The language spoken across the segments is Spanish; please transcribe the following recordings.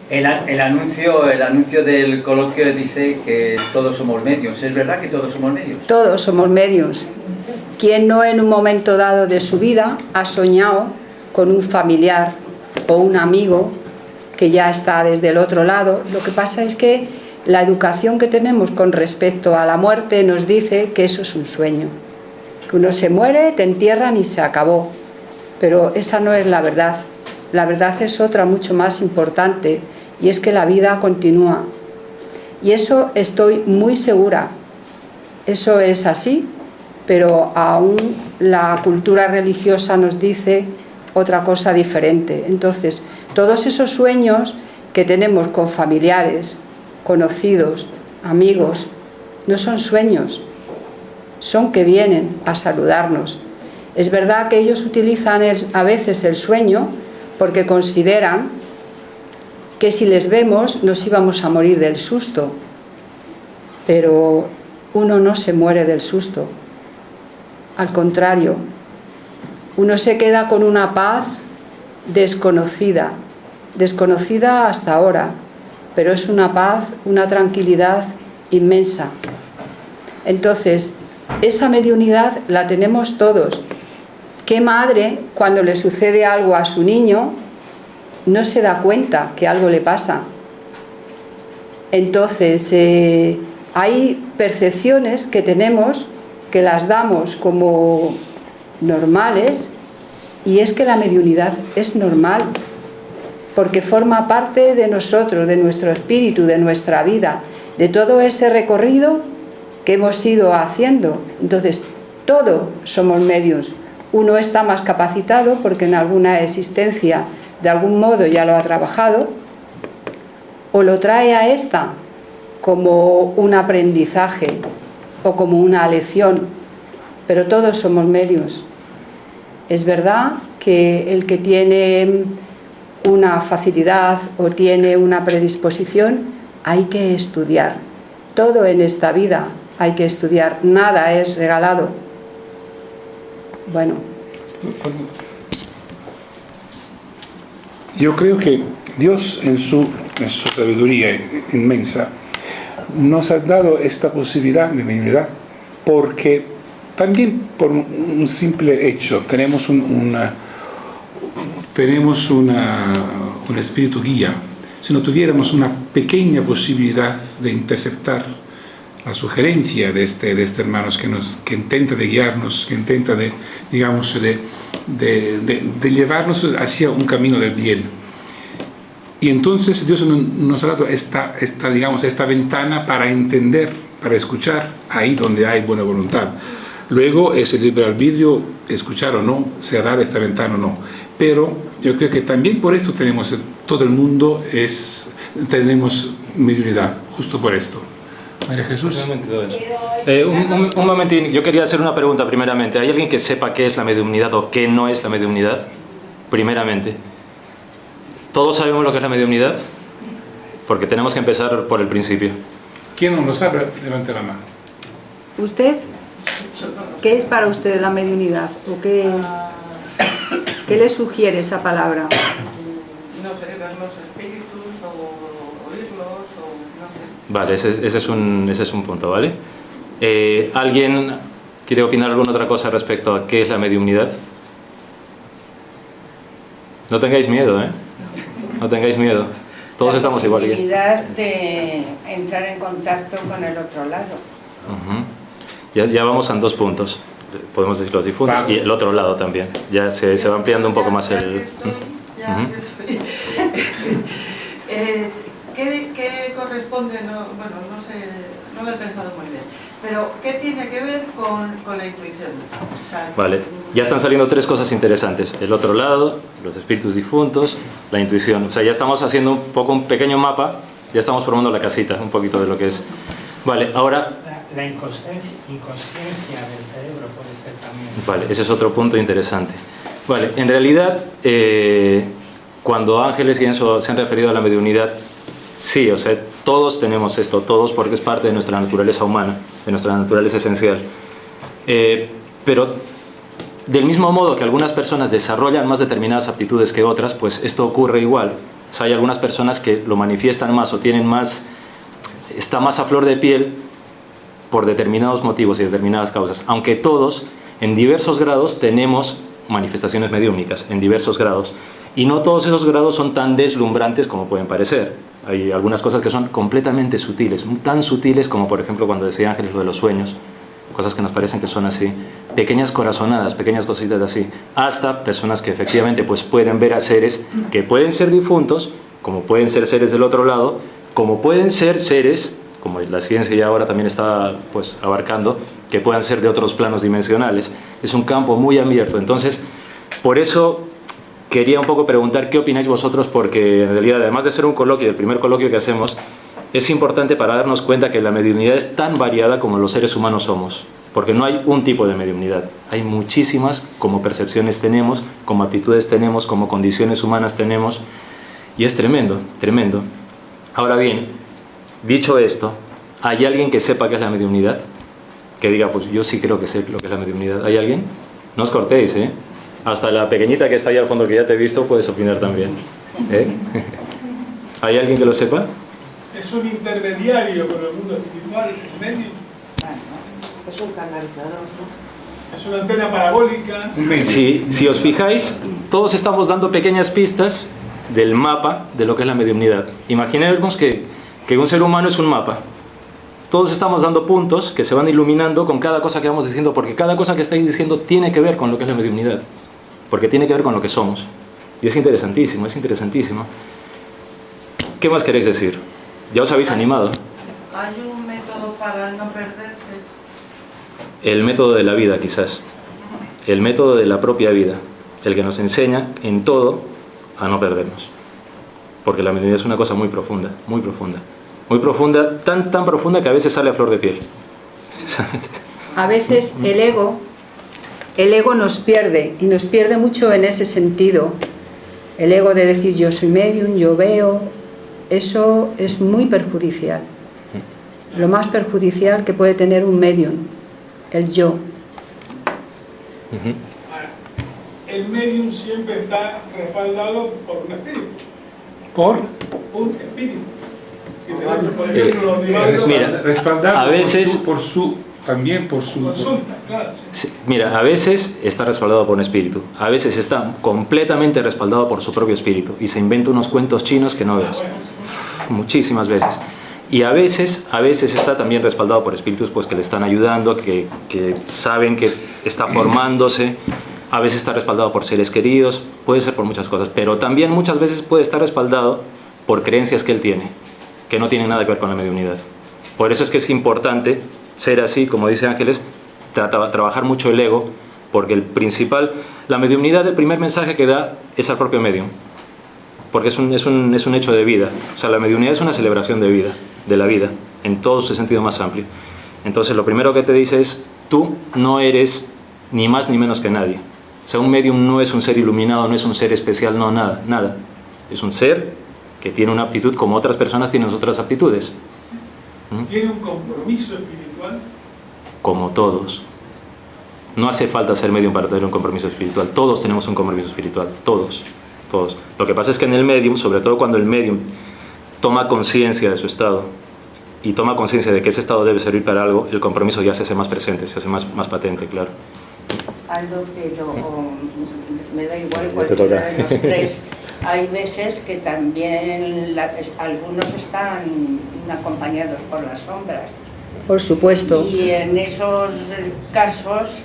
El anuncio del coloquio dice que todos somos medios. ¿Es verdad que todos somos medios? Todos somos medios. ¿Quién no en un momento dado de su vida ha soñado con un familiar o un amigo que ya está desde el otro lado? Lo que pasa es que la educación que tenemos con respecto a la muerte nos dice que eso es un sueño. Que uno se muere, te entierran y se acabó. Pero esa no es la verdad. La verdad es otra mucho más importante, y es que la vida continúa. Y eso estoy muy segura. Eso es así, pero aún la cultura religiosa nos dice otra cosa diferente. Entonces, todos esos sueños que tenemos con familiares, conocidos, amigos, no son sueños, son que vienen a saludarnos. Es verdad que ellos utilizan a veces el sueño porque consideran que si les vemos nos íbamos a morir del susto, pero uno no se muere del susto, al contrario, uno se queda con una paz desconocida hasta ahora, pero es una paz, una tranquilidad inmensa. Entonces, esa mediunidad la tenemos todos. ¿Qué madre, cuando le sucede algo a su niño, no se da cuenta que algo le pasa? Entonces, hay percepciones que tenemos que las damos como normales, y es que la mediunidad es normal, porque forma parte de nosotros, de nuestro espíritu, de nuestra vida, de todo ese recorrido que hemos ido haciendo. Entonces, todos somos medios. Uno está más capacitado porque en alguna existencia de algún modo ya lo ha trabajado, o lo trae a esta como un aprendizaje o como una lección, pero todos somos medios. Es verdad que el que tiene una facilidad o tiene una predisposición, hay que estudiar. Todo en esta vida hay que estudiar, nada es regalado. Bueno. Yo creo que Dios en su sabiduría inmensa nos ha dado esta posibilidad de mediunidad, porque también por un simple hecho tenemos un espíritu guía. Si no tuviéramos una pequeña posibilidad de interceptar la sugerencia de este hermano que intenta de guiarnos, que intenta de llevarnos hacia un camino del bien. Y entonces Dios nos ha dado esta ventana para entender, para escuchar ahí donde hay buena voluntad. Luego es el libre albedrío escuchar o no, cerrar esta ventana o no. Pero yo creo que también por esto todo el mundo tenemos mediunidad, justo por esto. María Jesús. Un momentín, yo quería hacer una pregunta primeramente. ¿Hay alguien que sepa qué es la mediunidad o qué no es la mediunidad? Primeramente. ¿Todos sabemos lo que es la mediunidad? Porque tenemos que empezar por el principio. ¿Quién no lo sabe? Levante la mano. ¿Usted? ¿Qué es para usted la mediunidad? ¿O qué le sugiere esa palabra? No sé, ver los espíritus o oírlos o no sé. Vale, ese es un punto, ¿vale? ¿Alguien quiere opinar alguna otra cosa respecto a qué es la mediunidad? No tengáis miedo, ¿eh? No tengáis miedo. Todos estamos igual. La posibilidad de entrar en contacto con el otro lado. Ya vamos a 2 puntos. Podemos decir los difuntos y el otro lado también. Ya se va ampliando un poco más el... ¿Qué corresponde? Bueno, no sé, no lo he pensado muy bien. Pero, ¿qué tiene que ver con la intuición? O sea, vale, ya están saliendo 3 cosas interesantes. El otro lado, los espíritus difuntos, la intuición. O sea, ya estamos haciendo un pequeño mapa, ya estamos formando la casita, un poquito de lo que es. Vale, ahora... La inconsciencia del cerebro puede ser también. Vale, ese es otro punto interesante. Vale, en realidad, cuando Ángeles y Enzo se han referido a la mediunidad, sí, o sea, todos tenemos esto, todos, porque es parte de nuestra naturaleza humana, de nuestra naturaleza esencial. Pero del mismo modo que algunas personas desarrollan más determinadas aptitudes que otras, pues esto ocurre igual. O sea, hay algunas personas que lo manifiestan más o tienen más, está más a flor de piel por determinados motivos y determinadas causas. Aunque todos, en diversos grados, tenemos manifestaciones mediúmnicas, en diversos grados. Y no todos esos grados son tan deslumbrantes como pueden parecer. Hay algunas cosas que son completamente sutiles, tan sutiles como, por ejemplo, cuando decía Ángeles lo de los sueños, cosas que nos parecen que son así, pequeñas corazonadas, pequeñas cositas así, hasta personas que efectivamente pues pueden ver a seres que pueden ser difuntos, como pueden ser seres del otro lado, como pueden ser seres, como la ciencia ya ahora también está pues abarcando, que puedan ser de otros planos dimensionales. Es un campo muy abierto. Entonces, por eso quería un poco preguntar qué opináis vosotros, porque en realidad, además de ser un coloquio, el primer coloquio que hacemos, es importante para darnos cuenta que la mediunidad es tan variada como los seres humanos somos, porque no hay un tipo de mediunidad, hay muchísimas, como percepciones tenemos, como actitudes tenemos, como condiciones humanas tenemos, y es tremendo, tremendo. Ahora bien, dicho esto, ¿hay alguien que sepa qué es la mediunidad? Que diga, pues yo sí creo que sé lo que es la mediunidad. ¿Hay alguien? No os cortéis, ¿eh? Hasta la pequeñita que está ahí al fondo, que ya te he visto, puedes opinar también. ¿Eh? ¿Hay alguien que lo sepa? Es un intermediario con el mundo espiritual, el medio. Es un canalizador, ¿no? Es una antena parabólica. Si os fijáis, todos estamos dando pequeñas pistas del mapa de lo que es la mediunidad. Imaginemos que un ser humano es un mapa. Todos estamos dando puntos que se van iluminando con cada cosa que vamos diciendo, porque cada cosa que estáis diciendo tiene que ver con lo que es la mediunidad, porque tiene que ver con lo que somos. Y es interesantísimo, es interesantísimo. ¿Qué más queréis decir? Ya os habéis animado. ¿Hay un método para no perderse? El método de la vida, quizás. El método de la propia vida. El que nos enseña en todo a no perdernos. Porque la mediunidad es una cosa muy profunda, muy profunda. Muy profunda, tan profunda que a veces sale a flor de piel. A veces el ego nos pierde, y nos pierde mucho en ese sentido. El ego de decir yo soy medium, yo veo, eso es muy perjudicial. Lo más perjudicial que puede tener un medium, el yo. Ahora, el medium siempre está respaldado por un espíritu. ¿Por? Un espíritu. Si tenemos, por ejemplo, los divinos, mira, respaldado a veces también por su consulta, claro. Sí, mira, a veces está respaldado por un espíritu, a veces está completamente respaldado por su propio espíritu y se inventa unos cuentos chinos que no veas. Muchísimas veces. Y a veces está también respaldado por espíritus pues, que le están ayudando, que saben que está formándose. A veces está respaldado por seres queridos, puede ser por muchas cosas, pero también muchas veces puede estar respaldado por creencias que él tiene, que no tienen nada que ver con la mediunidad. Por eso es que es importante ser así, como dice Ángeles, trabajar mucho el ego, porque la mediunidad, el primer mensaje que da es al propio medium, porque es un hecho de vida. O sea, la mediunidad es una celebración de vida, de la vida, en todo su sentido más amplio. Entonces, lo primero que te dice es, tú no eres ni más ni menos que nadie. O sea, un medium no es un ser iluminado, no es un ser especial, no, nada. Es un ser que tiene una aptitud como otras personas tienen otras aptitudes. ¿Tiene un compromiso espiritual? Como todos. No hace falta ser medium para tener un compromiso espiritual. Todos tenemos un compromiso espiritual, todos. Lo que pasa es que en el medium, sobre todo cuando el medium toma conciencia de su estado y toma conciencia de que ese estado debe servir para algo, el compromiso ya se hace más presente, se hace más patente, claro. Algo, pero me da igual cualquiera de los tres. Hay veces que también algunos están acompañados por las sombras. Por supuesto. Y en esos casos,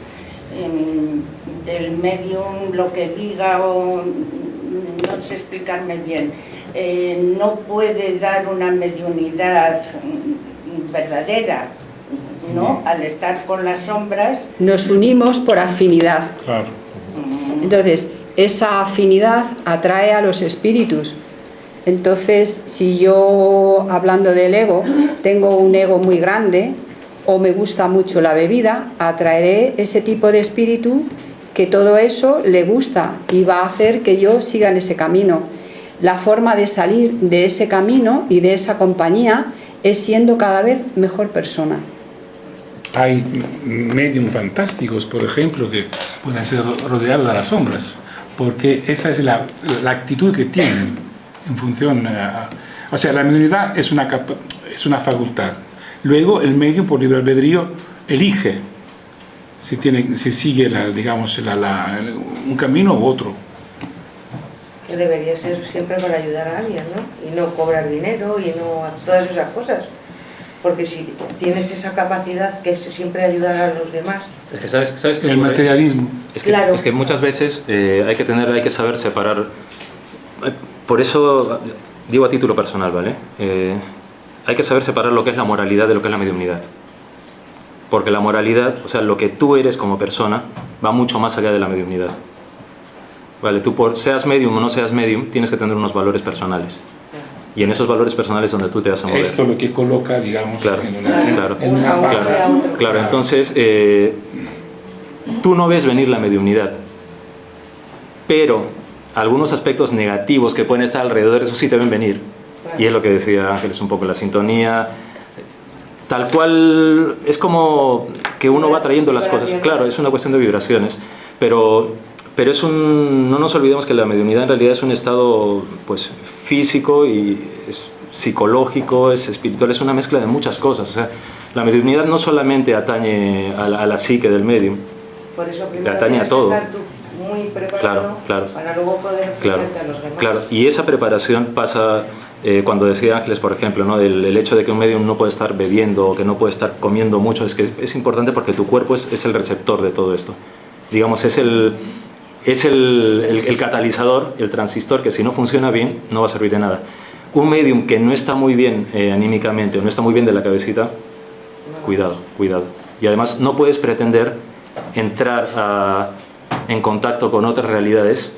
del medium, lo que diga, o no sé explicarme bien, no puede dar una mediunidad verdadera, ¿no? Al estar con las sombras. Nos unimos por afinidad. Claro. Entonces, esa afinidad atrae a los espíritus. Entonces, si yo, hablando del ego, tengo un ego muy grande o me gusta mucho la bebida, atraeré ese tipo de espíritu que todo eso le gusta y va a hacer que yo siga en ese camino. La forma de salir de ese camino y de esa compañía es siendo cada vez mejor persona. hay medium fantásticos, por ejemplo, que pueden ser rodeados de las sombras, porque esa es la actitud que tienen en función o sea, la mediunidad es una facultad. Luego el medium, por libre albedrío, elige si sigue un camino u otro. Que debería ser siempre para ayudar a alguien, ¿no? Y no cobrar dinero y no todas esas cosas. Porque si tienes esa capacidad que es siempre ayudar a los demás. Es que sabes que el materialismo. Claro. Es que muchas veces hay que saber separar. Por eso digo a título personal, ¿vale? Hay que saber separar lo que es la moralidad de lo que es la mediunidad. Porque la moralidad, o sea, lo que tú eres como persona, va mucho más allá de la mediunidad. Vale, tú seas medium o no seas medium, tienes que tener unos valores personales. Y en esos valores personales es donde tú te vas a mover. Esto es lo que coloca, digamos, claro, en una fase. Claro, entonces, tú no ves venir la mediunidad, pero algunos aspectos negativos que pueden estar alrededor, eso sí te ven venir. Y es lo que decía Ángeles un poco, la sintonía, tal cual, es como que uno va trayendo las cosas. Claro, es una cuestión de vibraciones, pero no nos olvidemos que la mediunidad en realidad es un estado pues físico y es psicológico, es espiritual, es una mezcla de muchas cosas. O sea, la mediunidad no solamente atañe a la psique del medium, por eso primero atañe a todo. Que estar tú muy preparado para luego poder enfrentarte a los demás. Claro, y esa preparación pasa cuando decía Ángeles, por ejemplo, ¿no? el hecho de que un medium no puede estar bebiendo o que no puede estar comiendo mucho, es que es importante porque tu cuerpo es el receptor de todo esto. Digamos, es el catalizador, el transistor, que si no funciona bien no va a servir de nada. Un medium que no está muy bien anímicamente o no está muy bien de la cabecita, cuidado. Y además no puedes pretender entrar en contacto con otras realidades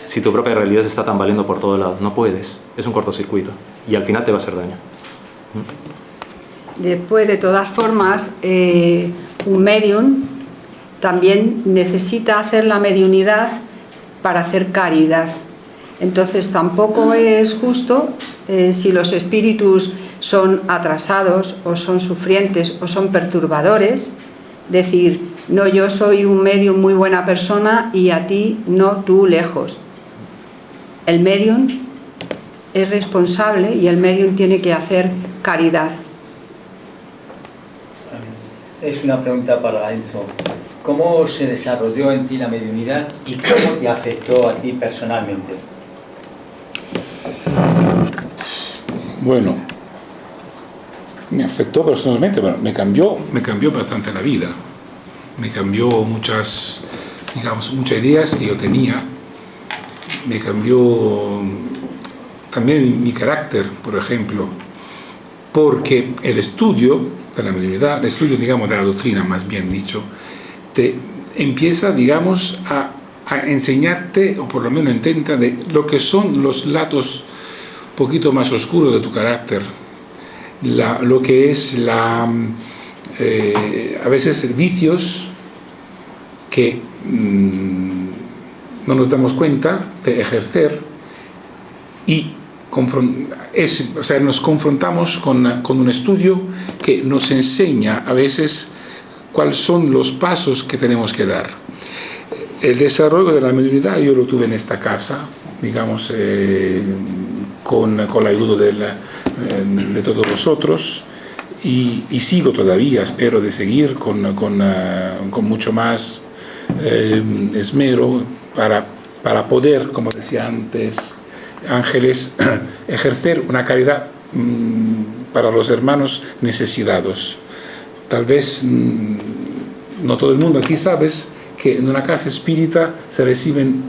si tu propia realidad se está tambaleando por todo lado. No puedes, es un cortocircuito y al final te va a hacer daño. Después, de todas formas, un medium también necesita hacer la mediunidad para hacer caridad. Entonces tampoco es justo si los espíritus son atrasados o son sufrientes o son perturbadores, decir, no, yo soy un medium muy buena persona y a ti no, tú lejos. El medium es responsable y el medium tiene que hacer caridad. Es una pregunta para Enzo. ¿Cómo se desarrolló en ti la mediunidad y cómo te afectó a ti personalmente? Bueno, me afectó personalmente, bueno, me cambió bastante la vida. Me cambió muchas ideas que yo tenía. Me cambió también mi carácter, por ejemplo, porque el estudio de la mediunidad, el estudio, digamos, de la doctrina, más bien dicho, te empieza, digamos, a enseñarte, o por lo menos intenta, de lo que son los lados un poquito más oscuros de tu carácter, lo que es a veces vicios que no nos damos cuenta de ejercer y nos confrontamos con un estudio que nos enseña a veces cuáles son los pasos que tenemos que dar. El desarrollo de la mediunidad yo lo tuve en esta casa, digamos, con la ayuda de todos vosotros, y sigo todavía, espero de seguir con mucho más esmero para poder, como decía antes Ángeles, ejercer una caridad para los hermanos necesitados. Tal vez no todo el mundo aquí sabes que en una casa espírita se reciben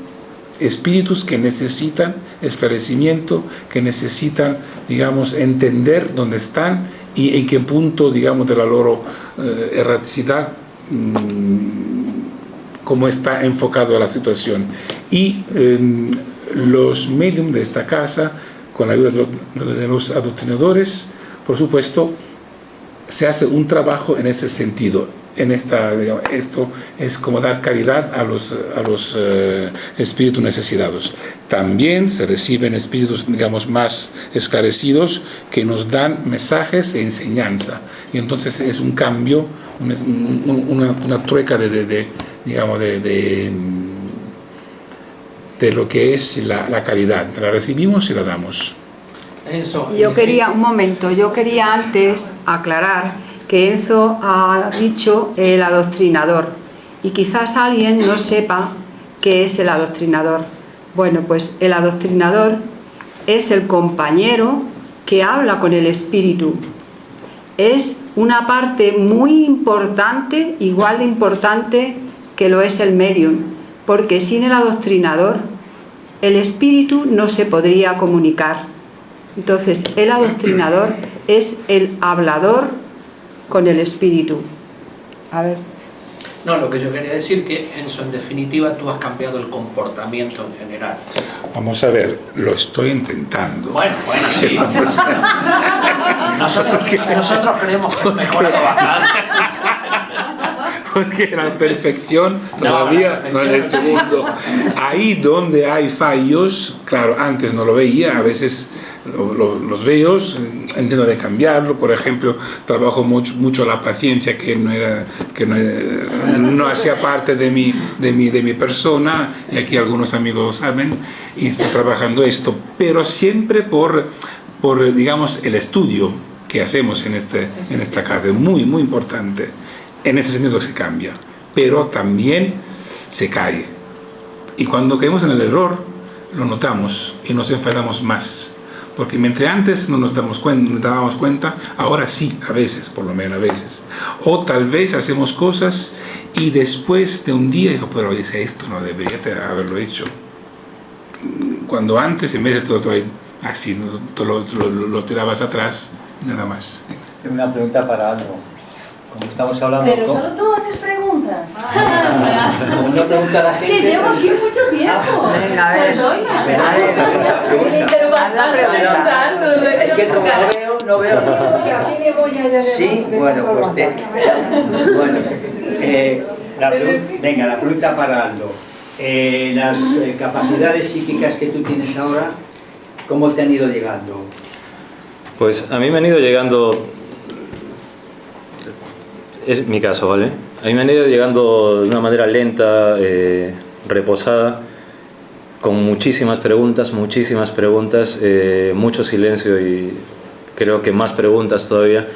espíritus que necesitan esclarecimiento, que necesitan, digamos, entender dónde están y en qué punto, digamos, de la loro erraticidad, cómo está enfocado la situación. Y los medium de esta casa, con la ayuda de los adoctrinadores, por supuesto, se hace un trabajo en ese sentido. Digamos, esto es como dar caridad a los espíritus necesitados. También se reciben espíritus, digamos, más esclarecidos que nos dan mensajes e enseñanza. Y entonces es un cambio, una trueca de lo que es la caridad. La recibimos y la damos. Yo quería antes aclarar que Enzo ha dicho el adoctrinador y quizás alguien no sepa qué es el adoctrinador. Bueno, pues el adoctrinador es el compañero que habla con el espíritu. Es una parte muy importante, igual de importante que lo es el medium, porque sin el adoctrinador el espíritu no se podría comunicar. Entonces el adoctrinador es el hablador con el espíritu. A ver. No, lo que yo quería decir que en definitiva tú has cambiado el comportamiento en general. Vamos a ver, lo estoy intentando. Bueno, sí. nosotros creemos que has mejorado bastante. Porque la perfección todavía no en este mundo. Ahí donde hay fallos, claro, antes no lo veía, a veces los veo, entiendo de cambiarlo. Por ejemplo, trabajo mucho la paciencia, que no hacía parte de mi persona, y aquí algunos amigos lo saben, y estoy trabajando esto, pero siempre por digamos, el estudio que hacemos en esta casa, es muy, muy importante. En ese sentido se cambia, pero también se cae. Y cuando caemos en el error, lo notamos y nos enfadamos más. Porque mientras antes no nos dábamos cuenta, ahora sí, a veces, por lo menos a veces. O tal vez hacemos cosas y después de un día digo, pero dice, esto no debería haberlo hecho. Cuando antes, en vez de todo así, lo tirabas atrás y nada más. Tengo una pregunta para Aldo. Como estamos hablando... Pero solo tú haces preguntas. Como no pregunta a la gente... Que llevo aquí mucho tiempo. Venga, a ver. Perdona. Pero haz la pregunta. Es que como no veo... Sí, bueno, pues venga, la pregunta para Aldo. Las capacidades psíquicas que tú tienes ahora, ¿cómo te han ido llegando? Pues a mí me han ido llegando... Es mi caso, ¿vale? A mí me han ido llegando de una manera lenta, reposada, con muchísimas preguntas, mucho silencio y creo que más preguntas todavía.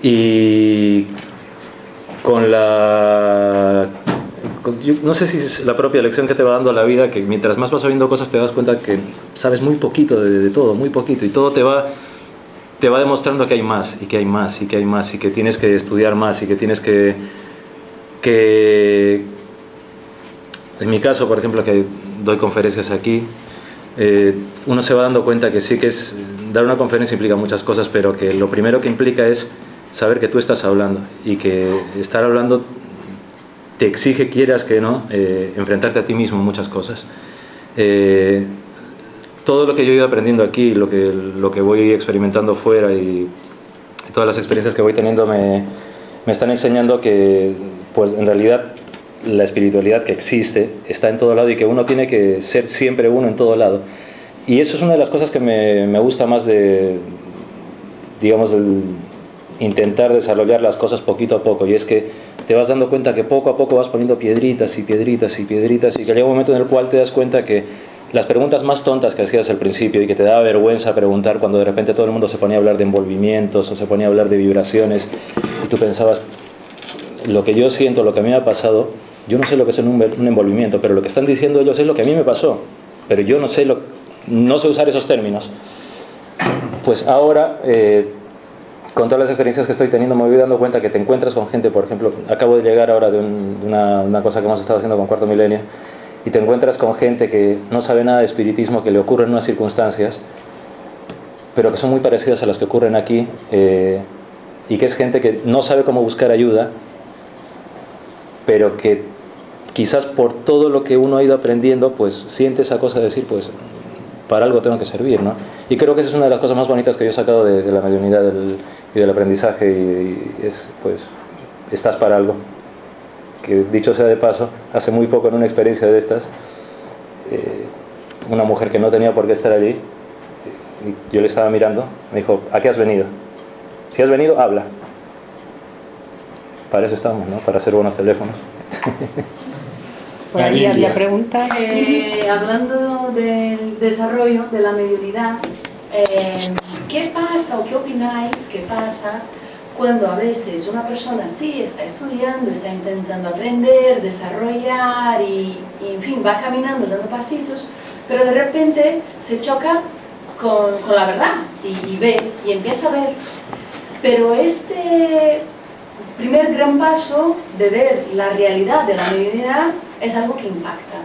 Y yo no sé si es la propia lección que te va dando la vida, que mientras más vas sabiendo cosas te das cuenta que sabes muy poquito de todo, muy poquito, y todo te va demostrando que hay más, y que hay más, y que hay más, y que tienes que estudiar más, y que tienes que en mi caso, por ejemplo, que doy conferencias aquí, uno se va dando cuenta que sí que dar una conferencia implica muchas cosas, pero que lo primero que implica es saber que tú estás hablando, y que estar hablando te exige, quieras que no, enfrentarte a ti mismo en muchas cosas. Todo lo que yo he ido aprendiendo aquí, lo que voy experimentando fuera y todas las experiencias que voy teniendo me están enseñando que, pues, en realidad la espiritualidad que existe está en todo lado y que uno tiene que ser siempre uno en todo lado. Y eso es una de las cosas que me gusta más de intentar desarrollar las cosas poquito a poco, y es que te vas dando cuenta que poco a poco vas poniendo piedritas y piedritas y piedritas, y que llega un momento en el cual te das cuenta que las preguntas más tontas que hacías al principio y que te daba vergüenza preguntar, cuando de repente todo el mundo se ponía a hablar de envolvimientos o se ponía a hablar de vibraciones, y tú pensabas, lo que yo siento, lo que a mí me ha pasado, yo no sé lo que es un envolvimiento, pero lo que están diciendo ellos es lo que a mí me pasó, pero yo no sé usar esos términos. Pues ahora, con todas las experiencias que estoy teniendo, me voy dando cuenta que te encuentras con gente. Por ejemplo, acabo de llegar ahora de una cosa que hemos estado haciendo con Cuarto Milenio, y te encuentras con gente que no sabe nada de espiritismo, que le ocurren unas circunstancias, pero que son muy parecidas a las que ocurren aquí, y que es gente que no sabe cómo buscar ayuda, pero que quizás por todo lo que uno ha ido aprendiendo, pues siente esa cosa de decir, pues para algo tengo que servir, ¿no? Y creo que esa es una de las cosas más bonitas que yo he sacado de la mediunidad y del aprendizaje, y es, pues, estás para algo. Que dicho sea de paso, hace muy poco en una experiencia de estas, una mujer que no tenía por qué estar allí, y yo le estaba mirando, me dijo, ¿a qué has venido? Si has venido, habla. Para eso estamos, ¿no? Para hacer buenos teléfonos. Por ahí había preguntas. Hablando del desarrollo de la mediunidad, ¿qué pasa o qué opináis que pasa cuando a veces una persona sí está estudiando, está intentando aprender, desarrollar y en fin, va caminando, dando pasitos, pero de repente se choca con la verdad y ve, y empieza a ver, pero este primer gran paso de ver la realidad de la mediunidad es algo que impacta.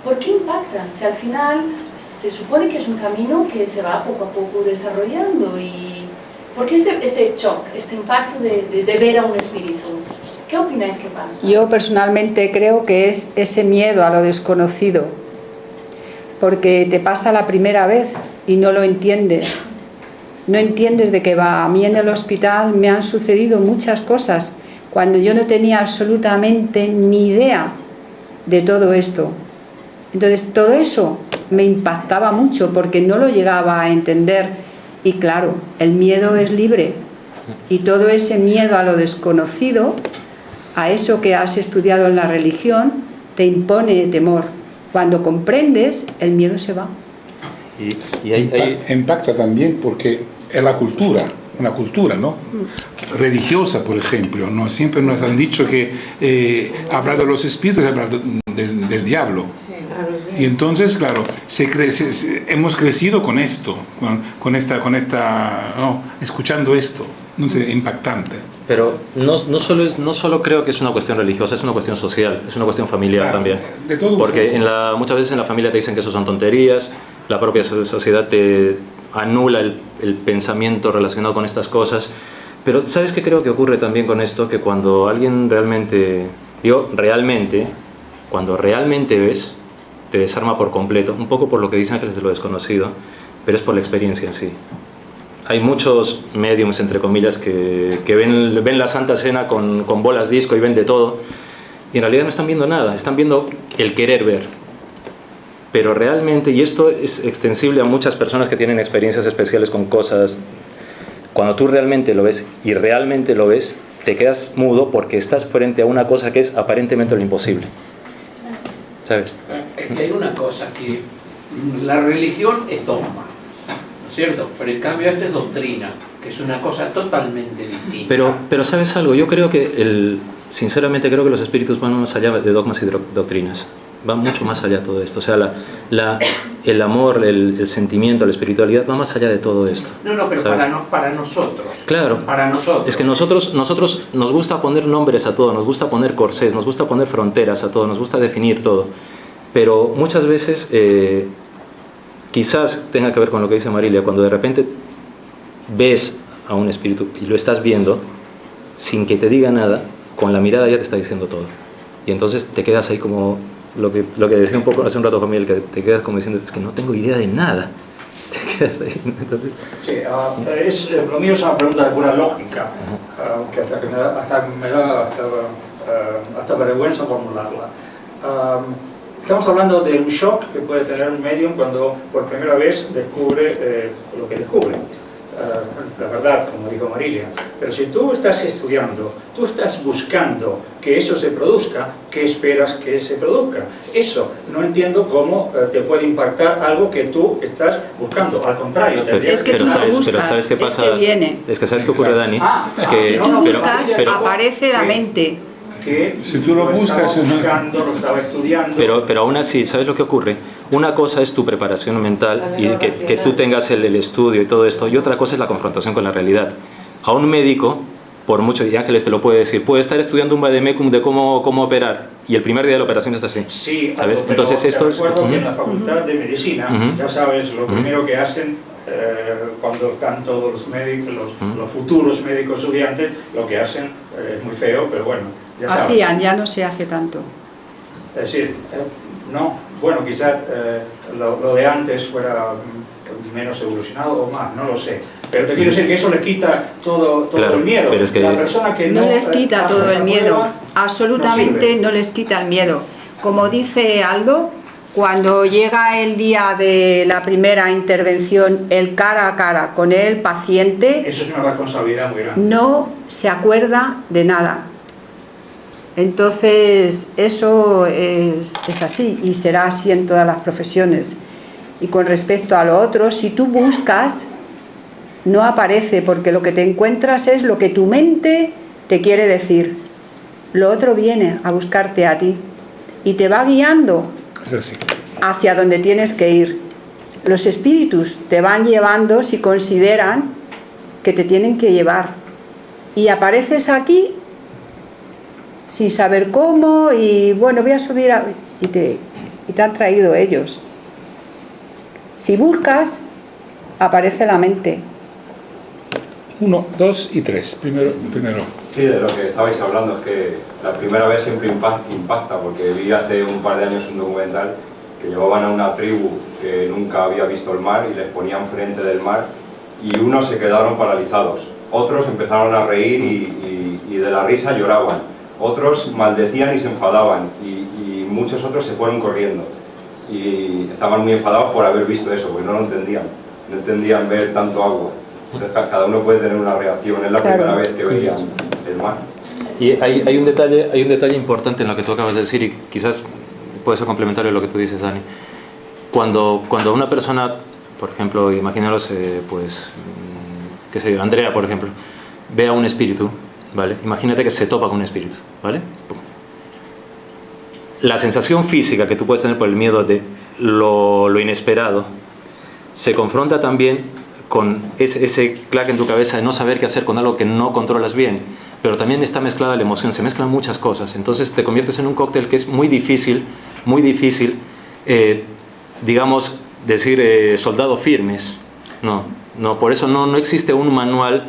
¿Por qué impacta? Si al final se supone que es un camino que se va poco a poco desarrollando, y ¿por qué este shock, este impacto de ver a un espíritu? ¿Qué opináis que pasa? Yo personalmente creo que es ese miedo a lo desconocido, porque te pasa la primera vez y no lo entiendes. No entiendes de qué va. A mí en el hospital me han sucedido muchas cosas cuando yo no tenía absolutamente ni idea de todo esto. Entonces todo eso me impactaba mucho porque no lo llegaba a entender, y claro, el miedo es libre, y todo ese miedo a lo desconocido, a eso que has estudiado en la religión, te impone temor. Cuando comprendes, el miedo se va. Impacta también porque es la cultura, una cultura, ¿no? Religiosa, por ejemplo, ¿no? Siempre nos han dicho que hablar de los espíritus es hablar del diablo. Y entonces, claro, hemos crecido con esto, con esta ¿no? Escuchando esto, no sé, impactante. Pero no solo creo que es una cuestión religiosa, es una cuestión social, es una cuestión familiar, claro, también. De todo. Porque muchas veces en la familia te dicen que eso son tonterías, la propia sociedad te anula el pensamiento relacionado con estas cosas. Pero ¿sabes qué creo que ocurre también con esto? Que cuando alguien cuando realmente ves, te desarma por completo, un poco por lo que dicen Ángeles de lo desconocido, pero es por la experiencia en sí. Hay muchos médiums, entre comillas, que ven la Santa Cena con bolas disco y ven de todo, y en realidad no están viendo nada, están viendo el querer ver. Pero realmente, y esto es extensible a muchas personas que tienen experiencias especiales con cosas, cuando tú realmente lo ves y realmente lo ves, te quedas mudo porque estás frente a una cosa que es aparentemente lo imposible. ¿Sabes? Es que hay una cosa, que la religión es dogma, ¿no es cierto? Pero en cambio esta es doctrina, que es una cosa totalmente distinta. Pero ¿sabes algo? Yo creo que, sinceramente creo que los espíritus van más allá de dogmas y doctrinas. Va mucho más allá de todo esto. O sea, el amor, el sentimiento, la espiritualidad va más allá de todo esto. No, pero para nosotros. Claro. Para nosotros. Es que nosotros nos gusta poner nombres a todo, nos gusta poner corsés, nos gusta poner fronteras a todo, nos gusta definir todo. Pero muchas veces, quizás tenga que ver con lo que dice Marilia, cuando de repente ves a un espíritu y lo estás viendo, sin que te diga nada, con la mirada ya te está diciendo todo. Y entonces te quedas ahí como... Lo que decía un poco hace un rato con Miguel, que te quedas como diciendo, es que no tengo idea de nada. Te quedas ahí. Entonces... Sí, lo mío es una pregunta de pura lógica, que hasta me da vergüenza formularla. Estamos hablando de un shock que puede tener un medium cuando por primera vez descubre lo que descubre. La verdad, como dijo Marilia. Pero si tú estás estudiando, tú estás buscando que eso se produzca, ¿qué esperas que se produzca? Eso, no entiendo cómo te puede impactar algo que tú estás buscando. Al contrario, ¿sabes qué pasa? Es que ¿sabes qué ocurre, Dani? Si tú lo buscas, aparece la mente. Que si tú lo buscas, lo estaba estudiando. Pero aún así, ¿sabes lo que ocurre? Una cosa es tu preparación mental y que tú tengas el estudio y todo esto, y otra cosa es la confrontación con la realidad. A un médico, por mucho, y Ángeles te lo puede decir, puede estar estudiando un vademecum de cómo operar, y el primer día de la operación está así. Sí, ¿sabes? Pero entonces esto es... recuerdo que en la Facultad de Medicina, ya sabes, lo primero que hacen cuando están todos los médicos, los futuros médicos estudiantes, lo que hacen es muy feo, pero bueno, ya sabes. Ya no se hace tanto. Es decir, ¿no? Bueno, quizás lo de antes fuera menos evolucionado o más, no lo sé. Pero te quiero decir que eso le quita todo Claro, el miedo. pero es que la persona que No les quita pasa todo esa el miedo, prueba, absolutamente no no les quita el miedo. Como dice Aldo, cuando llega el día de la primera intervención, el cara a cara con el paciente, eso es una responsabilidad muy grande. no se acuerda de nada. Entonces, eso es así y será así en todas las profesiones. Y con respecto a lo otro, si tú buscas, no aparece, porque lo que te encuentras es lo que tu mente te quiere decir. Lo otro viene a buscarte a ti y te va guiando hacia donde tienes que ir. Los espíritus te van llevando si consideran que te tienen que llevar. Y apareces aquí sin saber cómo y bueno, voy a subir y te han traído ellos. Si buscas, aparece la mente. 1, 2 y 3. Primero. Sí, de lo que estabais hablando, es que la primera vez siempre impacta, porque vi hace un par de años un documental que llevaban a una tribu que nunca había visto el mar y les ponían frente del mar y unos se quedaron paralizados, otros empezaron a reír y de la risa lloraban, otros maldecían y se enfadaban y muchos otros se fueron corriendo y estaban muy enfadados por haber visto eso, porque no lo entendían, no entendían ver tanto agua. Entonces, cada uno puede tener una reacción, es la primera vez que veían el mar. Y hay un detalle importante en lo que tú acabas de decir y quizás puede ser complementario a lo que tú dices, Dani. Cuando una persona, por ejemplo, imaginaros, qué sé yo, Andrea, por ejemplo, ve a un espíritu, ¿vale? Imagínate que se topa con un espíritu, ¿vale? La sensación física que tú puedes tener por el miedo de lo inesperado se confronta también con ese clac en tu cabeza de no saber qué hacer con algo que no controlas bien, pero también está mezclada la emoción, se mezclan muchas cosas, entonces te conviertes en un cóctel que es muy difícil, digamos, decir soldados firmes, no, por eso no existe un manual,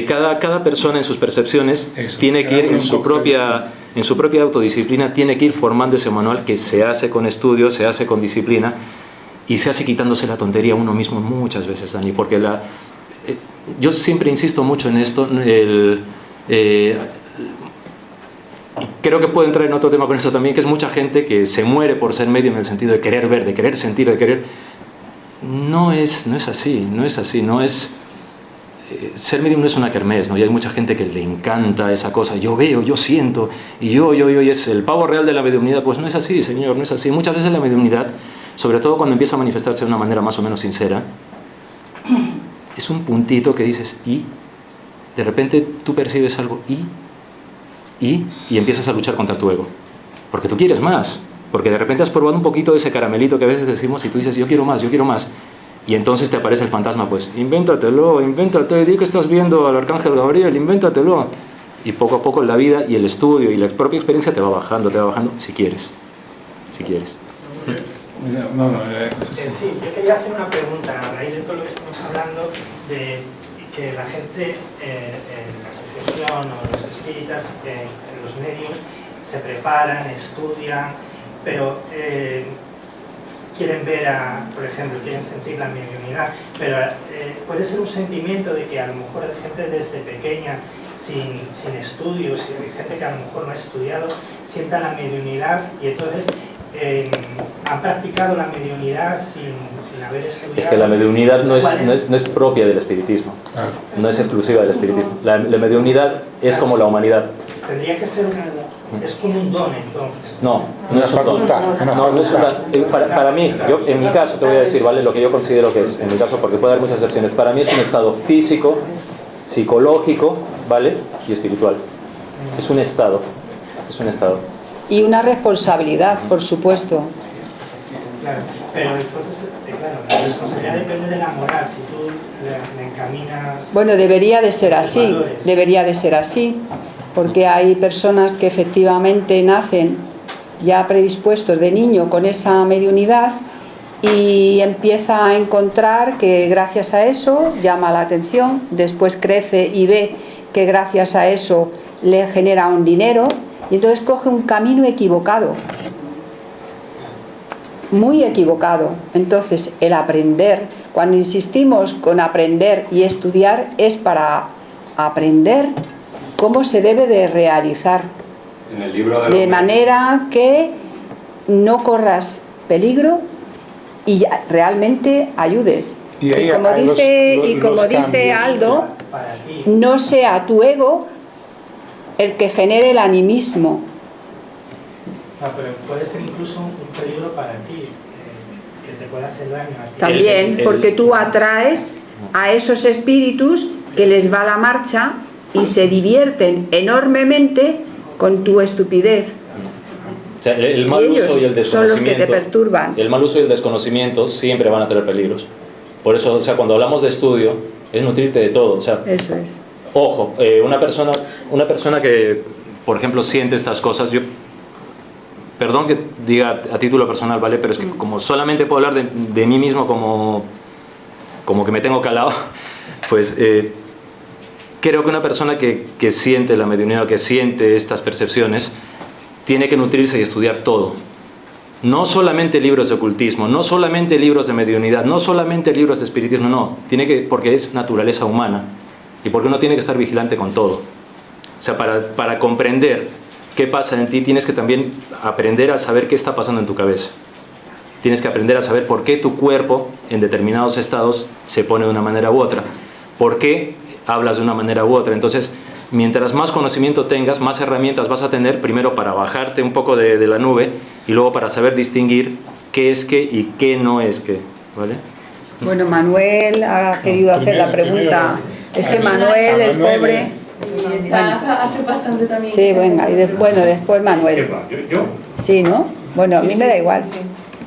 cada persona en sus percepciones tiene que ir en su propia autodisciplina, tiene que ir formando ese manual que se hace con estudio, se hace con disciplina, y se hace quitándose la tontería a uno mismo muchas veces, Dani, porque yo siempre insisto mucho en esto, creo que puedo entrar en otro tema con eso también, que es mucha gente que se muere por ser medio en el sentido de querer ver, de querer sentir, de querer... No es así, ser medium no es una kermés, ¿no? Y hay mucha gente que le encanta esa cosa, yo veo, yo siento, y yo, es el pavo real de la mediumnidad. Pues no es así, señor, no es así. Muchas veces la mediumnidad, sobre todo cuando empieza a manifestarse de una manera más o menos sincera, es un puntito que dices, y de repente tú percibes algo, y empiezas a luchar contra tu ego, porque tú quieres más, porque de repente has probado un poquito de ese caramelito que a veces decimos y tú dices, yo quiero más, y entonces te aparece el fantasma, pues, invéntatelo, di que estás viendo al Arcángel Gabriel, invéntatelo, y poco a poco la vida y el estudio y la propia experiencia te va bajando, si quieres. Sí, yo quería hacer una pregunta a raíz de todo lo que estamos hablando, de que la gente en la asociación o los espíritas, los medios, se preparan, estudian, pero quieren ver, por ejemplo, quieren sentir la mediunidad, pero puede ser un sentimiento de que a lo mejor hay gente desde pequeña, sin estudios, y hay gente que a lo mejor no ha estudiado, sienta la mediunidad y entonces han practicado la mediunidad sin haber estudiado. Es que la mediunidad no es propia del espiritismo, no es exclusiva del espiritismo. La mediunidad es como la humanidad. Tendría que ser es como un don, entonces. No es un don. No es un don. Para mí, yo en mi caso te voy a decir, ¿vale? Lo que yo considero que es, en mi caso, porque puede haber muchas excepciones. Para mí es un estado físico, psicológico, ¿vale? Y espiritual. Es un estado. Y una responsabilidad, por supuesto. Claro, pero entonces, la responsabilidad depende de la moral. Si tú le encaminas... Bueno, debería de ser así, porque hay personas que efectivamente nacen ya predispuestos de niño con esa mediunidad y empieza a encontrar que gracias a eso llama la atención, después crece y ve que gracias a eso le genera un dinero y entonces coge un camino equivocado. muy equivocado. Entonces, el aprender, cuando insistimos con aprender y estudiar, es para aprender cómo se debe de realizar, En el libro de manera que no corras peligro y realmente ayudes. Y ahí Y como hay dice cambios. Aldo, Para ti. no sea tu ego el que genere el animismo. No, pero puede ser incluso un peligro para ti, que te puede hacer daño a ti. También, porque tú atraes a esos espíritus que les va la marcha y se divierten enormemente con tu estupidez. O sea, el mal Y ellos uso y el desconocimiento, son los que te perturban. el mal uso y el desconocimiento siempre van a tener peligros. Por eso, o sea, cuando hablamos de estudio, es nutrirte de todo. O sea, Eso es. ojo, una persona que, por ejemplo, siente estas cosas, yo, perdón que diga a título personal, ¿vale? Pero es que como solamente puedo hablar de mí mismo como que me tengo calado, pues creo que una persona que siente la mediunidad, que siente estas percepciones, tiene que nutrirse y estudiar todo. No solamente libros de ocultismo, no solamente libros de mediunidad, no solamente libros de espiritismo, no. Tiene que, porque es naturaleza humana y porque uno tiene que estar vigilante con todo. O sea, para comprender qué pasa en ti, tienes que también aprender a saber qué está pasando en tu cabeza. Tienes que aprender a saber por qué tu cuerpo en determinados estados se pone de una manera u otra. Por qué hablas de una manera u otra. Entonces, mientras más conocimiento tengas, más herramientas vas a tener, primero para bajarte un poco de la nube y luego para saber distinguir qué es qué y qué no es qué, ¿vale? Bueno, Manuel ha querido hacer la pregunta. Es que Manuel, el pobre... Y está hace bastante también. Sí, venga, y después Manuel. ¿Yo? Sí, ¿no? Bueno, a mí me da igual.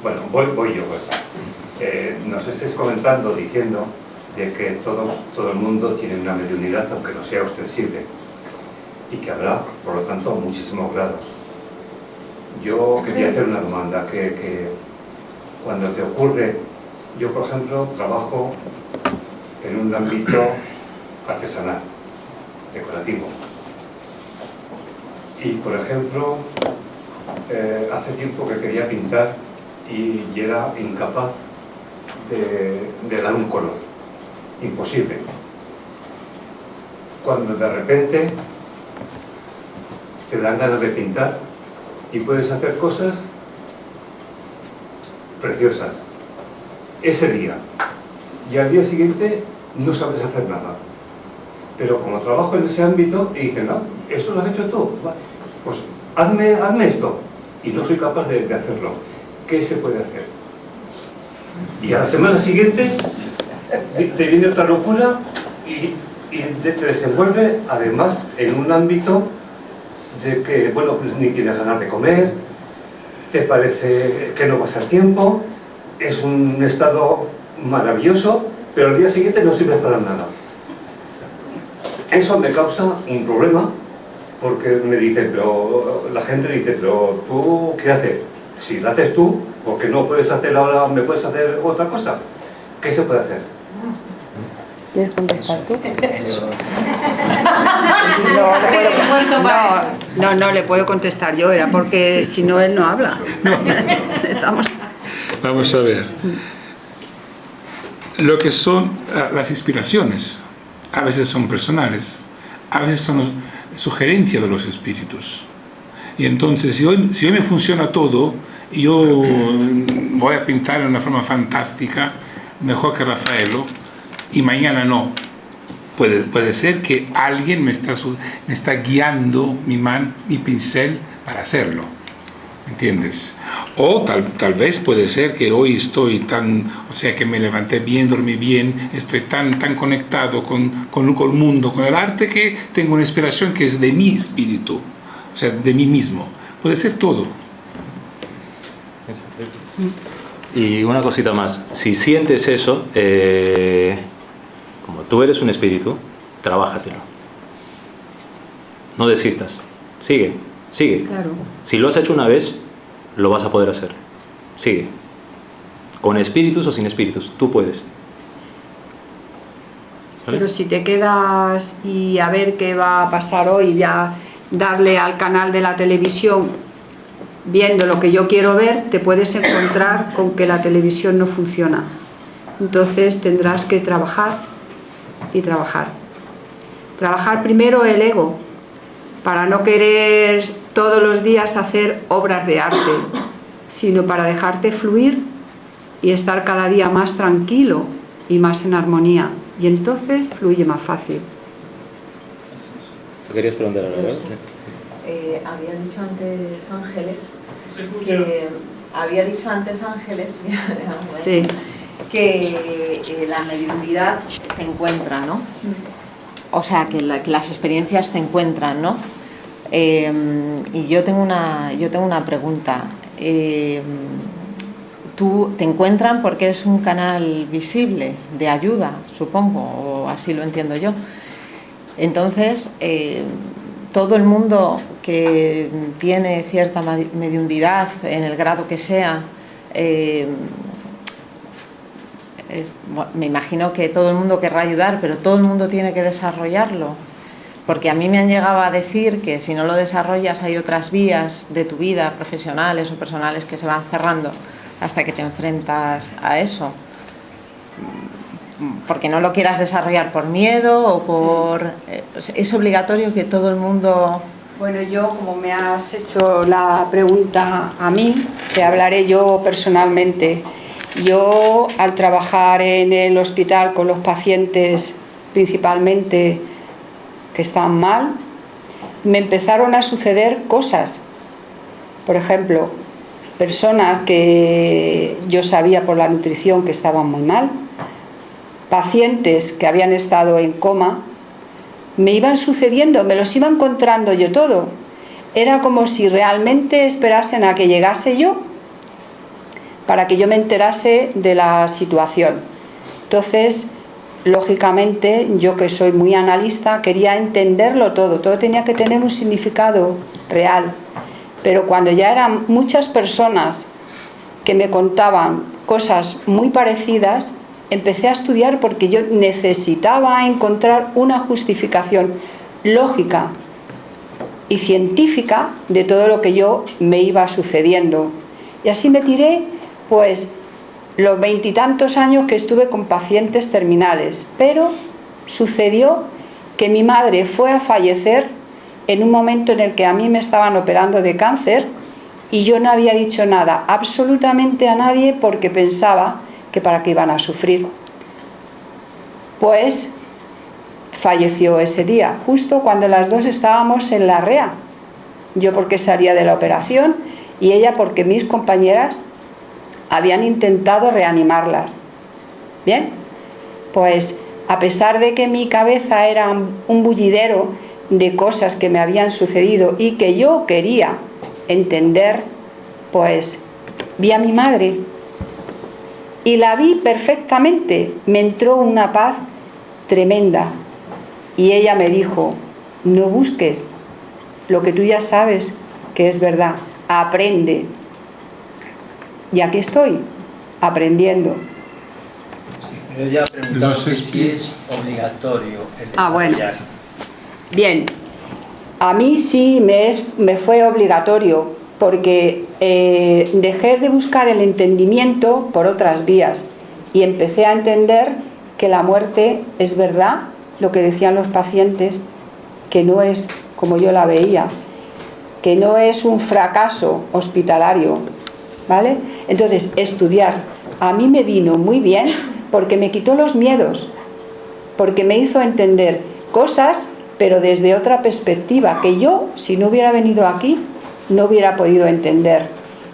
Bueno, voy yo, pues. Nos estáis comentando, diciendo de que todo el mundo tiene una mediunidad, aunque no sea ostensible, y que habrá, por lo tanto, muchísimos grados. Yo quería hacer una demanda, que cuando te ocurre, yo por ejemplo trabajo en un ámbito artesanal, decorativo, y por ejemplo hace tiempo que quería pintar y era incapaz de dar un color, imposible. Cuando de repente te dan ganas de pintar y puedes hacer cosas preciosas ese día, y al día siguiente no sabes hacer nada. Pero como trabajo en ese ámbito, y dicen, no, esto lo has hecho tú, pues hazme esto, y no soy capaz de hacerlo. ¿Qué se puede hacer? Y a la semana siguiente te viene otra locura y te desenvuelve además en un ámbito de que, bueno, pues ni tienes ganas de comer, te parece que no pasa el tiempo, es un estado maravilloso, pero al día siguiente no sirve para nada. Eso me causa un problema, porque me dicen, pero la gente dice, pero ¿tú qué haces? Si lo haces tú, ¿por qué no puedes hacer ahora, me puedes hacer otra cosa? ¿Qué se puede hacer? ¿Quieres contestar tú? No le puedo contestar yo, era porque si no él no habla. Vamos a ver. Lo que son las inspiraciones, a veces son personales, a veces son sugerencias de los espíritus. Y entonces, si hoy me funciona todo, y yo voy a pintar de una forma fantástica, mejor que Rafaelo, y mañana no. Puede ser que alguien me está guiando mi pincel para hacerlo. ¿Entiendes? O tal vez puede ser que hoy estoy o sea, que me levanté bien, dormí bien, estoy tan conectado con el mundo, con el arte, que tengo una inspiración que es de mi espíritu, o sea, de mí mismo. Puede ser todo. Y una cosita más, si sientes eso, como tú eres un espíritu, trabájatelo. No desistas, sigue. Claro. Si lo has hecho una vez, lo vas a poder hacer. Sigue. Con espíritus o sin espíritus, tú puedes. ¿Vale? Pero si te quedas y a ver qué va a pasar hoy, ya darle al canal de la televisión viendo lo que yo quiero ver, te puedes encontrar con que la televisión no funciona. Entonces tendrás que trabajar y trabajar. Trabajar primero el ego, para no querer todos los días hacer obras de arte, sino para dejarte fluir y estar cada día más tranquilo y más en armonía. Y entonces fluye más fácil. ¿Tú querías preguntar algo? Había dicho antes Ángeles Sí. que la mediunidad te encuentra, ¿no? O sea, que las experiencias te encuentran, ¿no? Y yo tengo una pregunta. Tú te encuentran porque es un canal visible de ayuda, supongo, o así lo entiendo yo. Entonces, todo el mundo que tiene cierta mediunidad, en el grado que sea, me imagino que todo el mundo querrá ayudar, pero todo el mundo tiene que desarrollarlo. Porque a mí me han llegado a decir que si no lo desarrollas hay otras vías de tu vida, profesionales o personales, que se van cerrando hasta que te enfrentas a eso. Porque no lo quieras desarrollar por miedo o por... Es obligatorio que todo el mundo... Bueno, yo, como me has hecho la pregunta a mí, te hablaré yo personalmente. Yo, al trabajar en el hospital con los pacientes principalmente que están mal, me empezaron a suceder cosas. Por ejemplo, personas que yo sabía por la nutrición que estaban muy mal, pacientes que habían estado en coma, me iban sucediendo, me los iba encontrando yo todo. Era como si realmente esperasen a que llegase yo para que yo me enterase de la situación. Entonces, lógicamente, yo que soy muy analista, quería entenderlo todo tenía que tener un significado real. Pero cuando ya eran muchas personas que me contaban cosas muy parecidas, empecé a estudiar porque yo necesitaba encontrar una justificación lógica y científica de todo lo que yo me iba sucediendo. Y así me tiré, pues, los 20 y tantos años que estuve con pacientes terminales. Pero sucedió que mi madre fue a fallecer en un momento en el que a mí me estaban operando de cáncer y yo no había dicho nada absolutamente a nadie porque pensaba que para qué iban a sufrir. Pues falleció ese día, justo cuando las dos estábamos en la REA. Yo porque salía de la operación y ella porque mis compañeras habían intentado reanimarlas. Bien, pues a pesar de que mi cabeza era un bullidero de cosas que me habían sucedido y que yo quería entender, pues vi a mi madre y la vi perfectamente. Me entró una paz tremenda y ella me dijo: no busques lo que tú ya sabes que es verdad, aprende. Y aquí estoy, aprendiendo. Sí, pero ya preguntaba si es obligatorio el desarrollar. Bueno. Bien, a mí sí me fue obligatorio, porque dejé de buscar el entendimiento por otras vías y empecé a entender que la muerte es verdad, lo que decían los pacientes, que no es como yo la veía, que no es un fracaso hospitalario, ¿vale? Entonces, estudiar a mí me vino muy bien porque me quitó los miedos, porque me hizo entender cosas, pero desde otra perspectiva, que yo, si no hubiera venido aquí, no hubiera podido entender.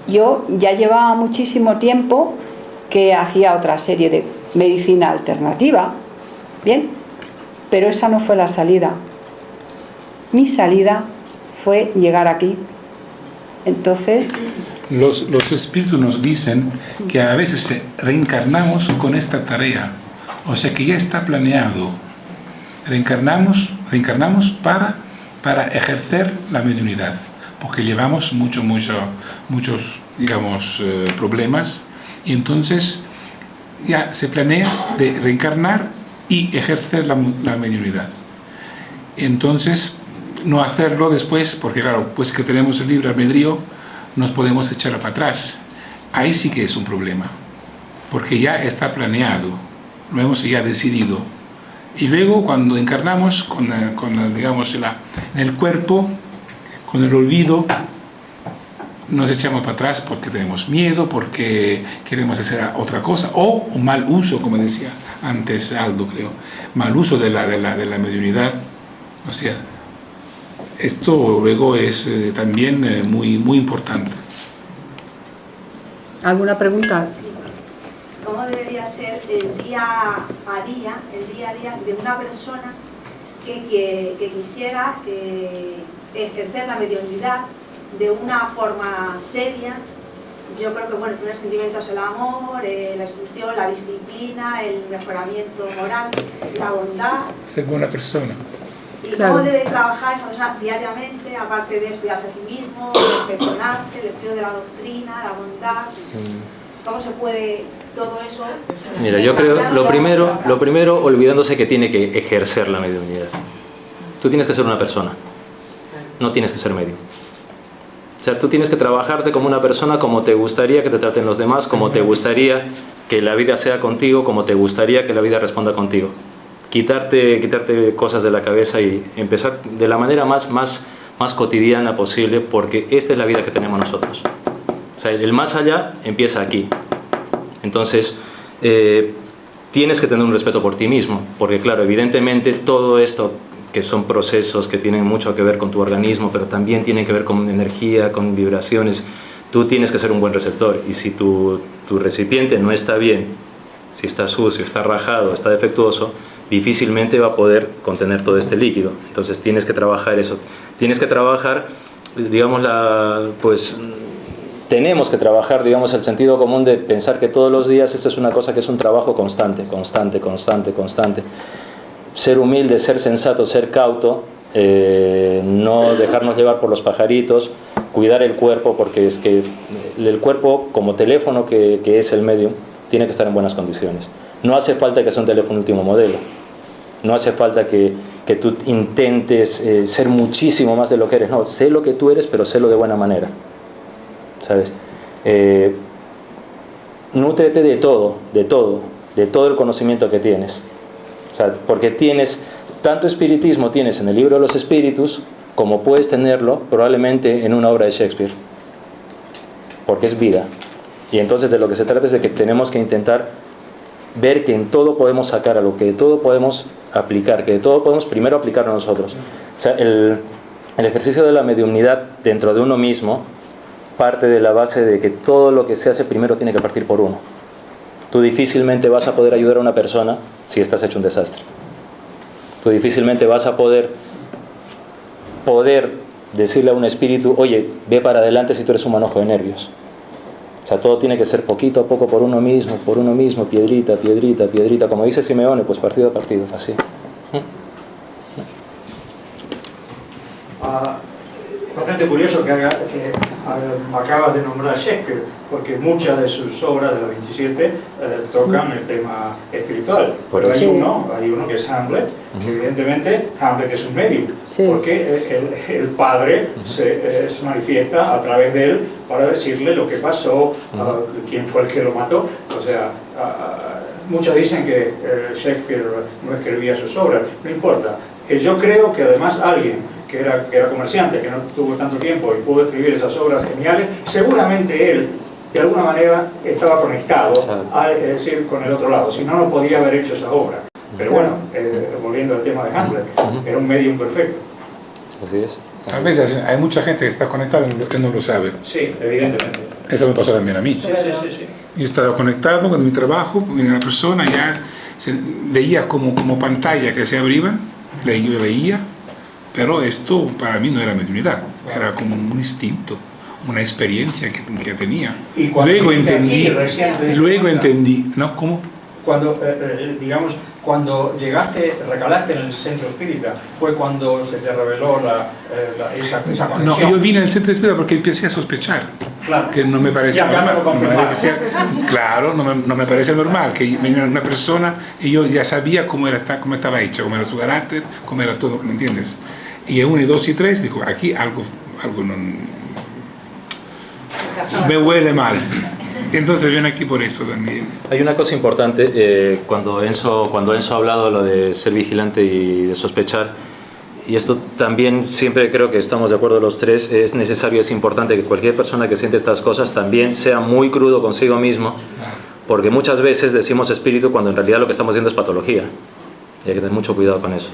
Yo ya llevaba muchísimo tiempo que hacía otra serie de medicina alternativa, bien, pero esa no fue la salida. Mi salida fue llegar aquí. Entonces... Los espíritus nos dicen que a veces reencarnamos con esta tarea, o sea que ya está planeado. Reencarnamos para ejercer la mediunidad, porque llevamos muchos digamos, problemas, y entonces ya se planea de reencarnar y ejercer la mediunidad. Entonces, no hacerlo después, porque claro, pues que tenemos el libre albedrío, nos podemos echar para atrás. Ahí sí que es un problema, porque ya está planeado, lo hemos ya decidido. Y luego cuando encarnamos digamos, en el cuerpo, con el olvido, nos echamos para atrás porque tenemos miedo, porque queremos hacer otra cosa, o un mal uso, como decía antes Aldo, creo, mal uso de la mediunidad. O sea, esto luego es también muy importante. ¿Alguna pregunta? ¿Cómo debería ser el día a día de una persona que quisiera ejercer la mediunidad de una forma seria? Yo creo que, bueno, el primer sentimiento es el amor, la instrucción, la disciplina, el mejoramiento moral, la bondad. Ser buena persona. ¿Y cómo debe trabajar esa persona diariamente, aparte de estudiarse a sí mismo, perfeccionarse, el estudio de la doctrina, la bondad? ¿Cómo se puede todo eso? Mira, yo creo, lo primero, olvidándose que tiene que ejercer la mediunidad. Tú tienes que ser una persona, no tienes que ser medium. O sea, tú tienes que trabajarte como una persona, como te gustaría que te traten los demás, como te gustaría que la vida sea contigo, como te gustaría que la vida responda contigo. Quitarte cosas de la cabeza y empezar de la manera más cotidiana posible, porque esta es la vida que tenemos nosotros. O sea, el más allá empieza aquí. Entonces, tienes que tener un respeto por ti mismo, porque claro, evidentemente todo esto, que son procesos que tienen mucho que ver con tu organismo, pero también tienen que ver con energía, con vibraciones, tú tienes que ser un buen receptor, y si tu recipiente no está bien, si está sucio, está rajado, está defectuoso, difícilmente va a poder contener todo este líquido. Entonces tienes que trabajar eso, tienes que trabajar, digamos, tenemos que trabajar, digamos, el sentido común de pensar que todos los días esto es una cosa que es un trabajo constante. Ser humilde, ser sensato, ser cauto, no dejarnos llevar por los pajaritos, cuidar el cuerpo, porque es que el cuerpo, como teléfono que es el medium, tiene que estar en buenas condiciones. No hace falta que sea un teléfono último modelo, no hace falta que tú intentes ser muchísimo más de lo que eres. No, sé lo que tú eres, pero sélo de buena manera, ¿sabes? Nútrete de todo el conocimiento que tienes. O sea, porque tienes tanto espiritismo, tienes en el libro de los espíritus, como puedes tenerlo probablemente en una obra de Shakespeare, porque es vida. Y entonces de lo que se trata es de que tenemos que intentar ver que en todo podemos sacar algo, que de todo podemos aplicar, que de todo podemos primero aplicar a nosotros. O sea, el ejercicio de la mediunidad dentro de uno mismo parte de la base de que todo lo que se hace primero tiene que partir por uno. Tú difícilmente vas a poder ayudar a una persona si estás hecho un desastre. Tú difícilmente vas a poder decirle a un espíritu, oye, ve para adelante si tú eres un manojo de nervios. O sea, todo tiene que ser poquito a poco por uno mismo, piedrita, como dice Simeone, pues partido a partido, así. Bastante curioso que acabas de nombrar a Shakespeare, porque muchas de sus obras de las 27 tocan el tema espiritual. Pero hay uno que es Hamlet, que evidentemente Hamlet es un medium, porque el padre se manifiesta a través de él para decirle lo que pasó, quién fue el que lo mató. O sea, muchos dicen que Shakespeare no escribía sus obras, no importa. Yo creo que además alguien que era comerciante, que no tuvo tanto tiempo y pudo escribir esas obras geniales, seguramente él, de alguna manera, estaba conectado, es decir, con el otro lado, si no, no podía haber hecho esa obra. Pero bueno, volviendo al tema de Hamlet, era un medium perfecto. Así es. A veces hay mucha gente que está conectada que no lo sabe. Sí, evidentemente. Eso me pasó también a mí. Sí. Yo estaba conectado con mi trabajo, y una persona ya veía como pantalla que se abrían, yo veía, pero esto para mí no era mediunidad, era como un instinto, una experiencia que tenía. Y luego entendí, ¿no? ¿Cómo? Cuando, digamos, cuando recalaste en el centro espírita, fue cuando se te reveló esa conexión. No, yo vine al centro espírita porque empecé a sospechar, que no me parecía normal. No me parecía normal que venía una persona y yo ya sabía cómo estaba hecha, cómo era su carácter, cómo era todo, ¿me entiendes? Y en 1, 2 y 3 digo, aquí algo me huele mal. Entonces viene aquí por eso también. Hay una cosa importante, cuando Enzo ha hablado lo de ser vigilante y de sospechar, y esto también siempre creo que estamos de acuerdo los tres, es necesario, es importante que cualquier persona que siente estas cosas también sea muy crudo consigo mismo, porque muchas veces decimos espíritu cuando en realidad lo que estamos viendo es patología, y hay que tener mucho cuidado con eso.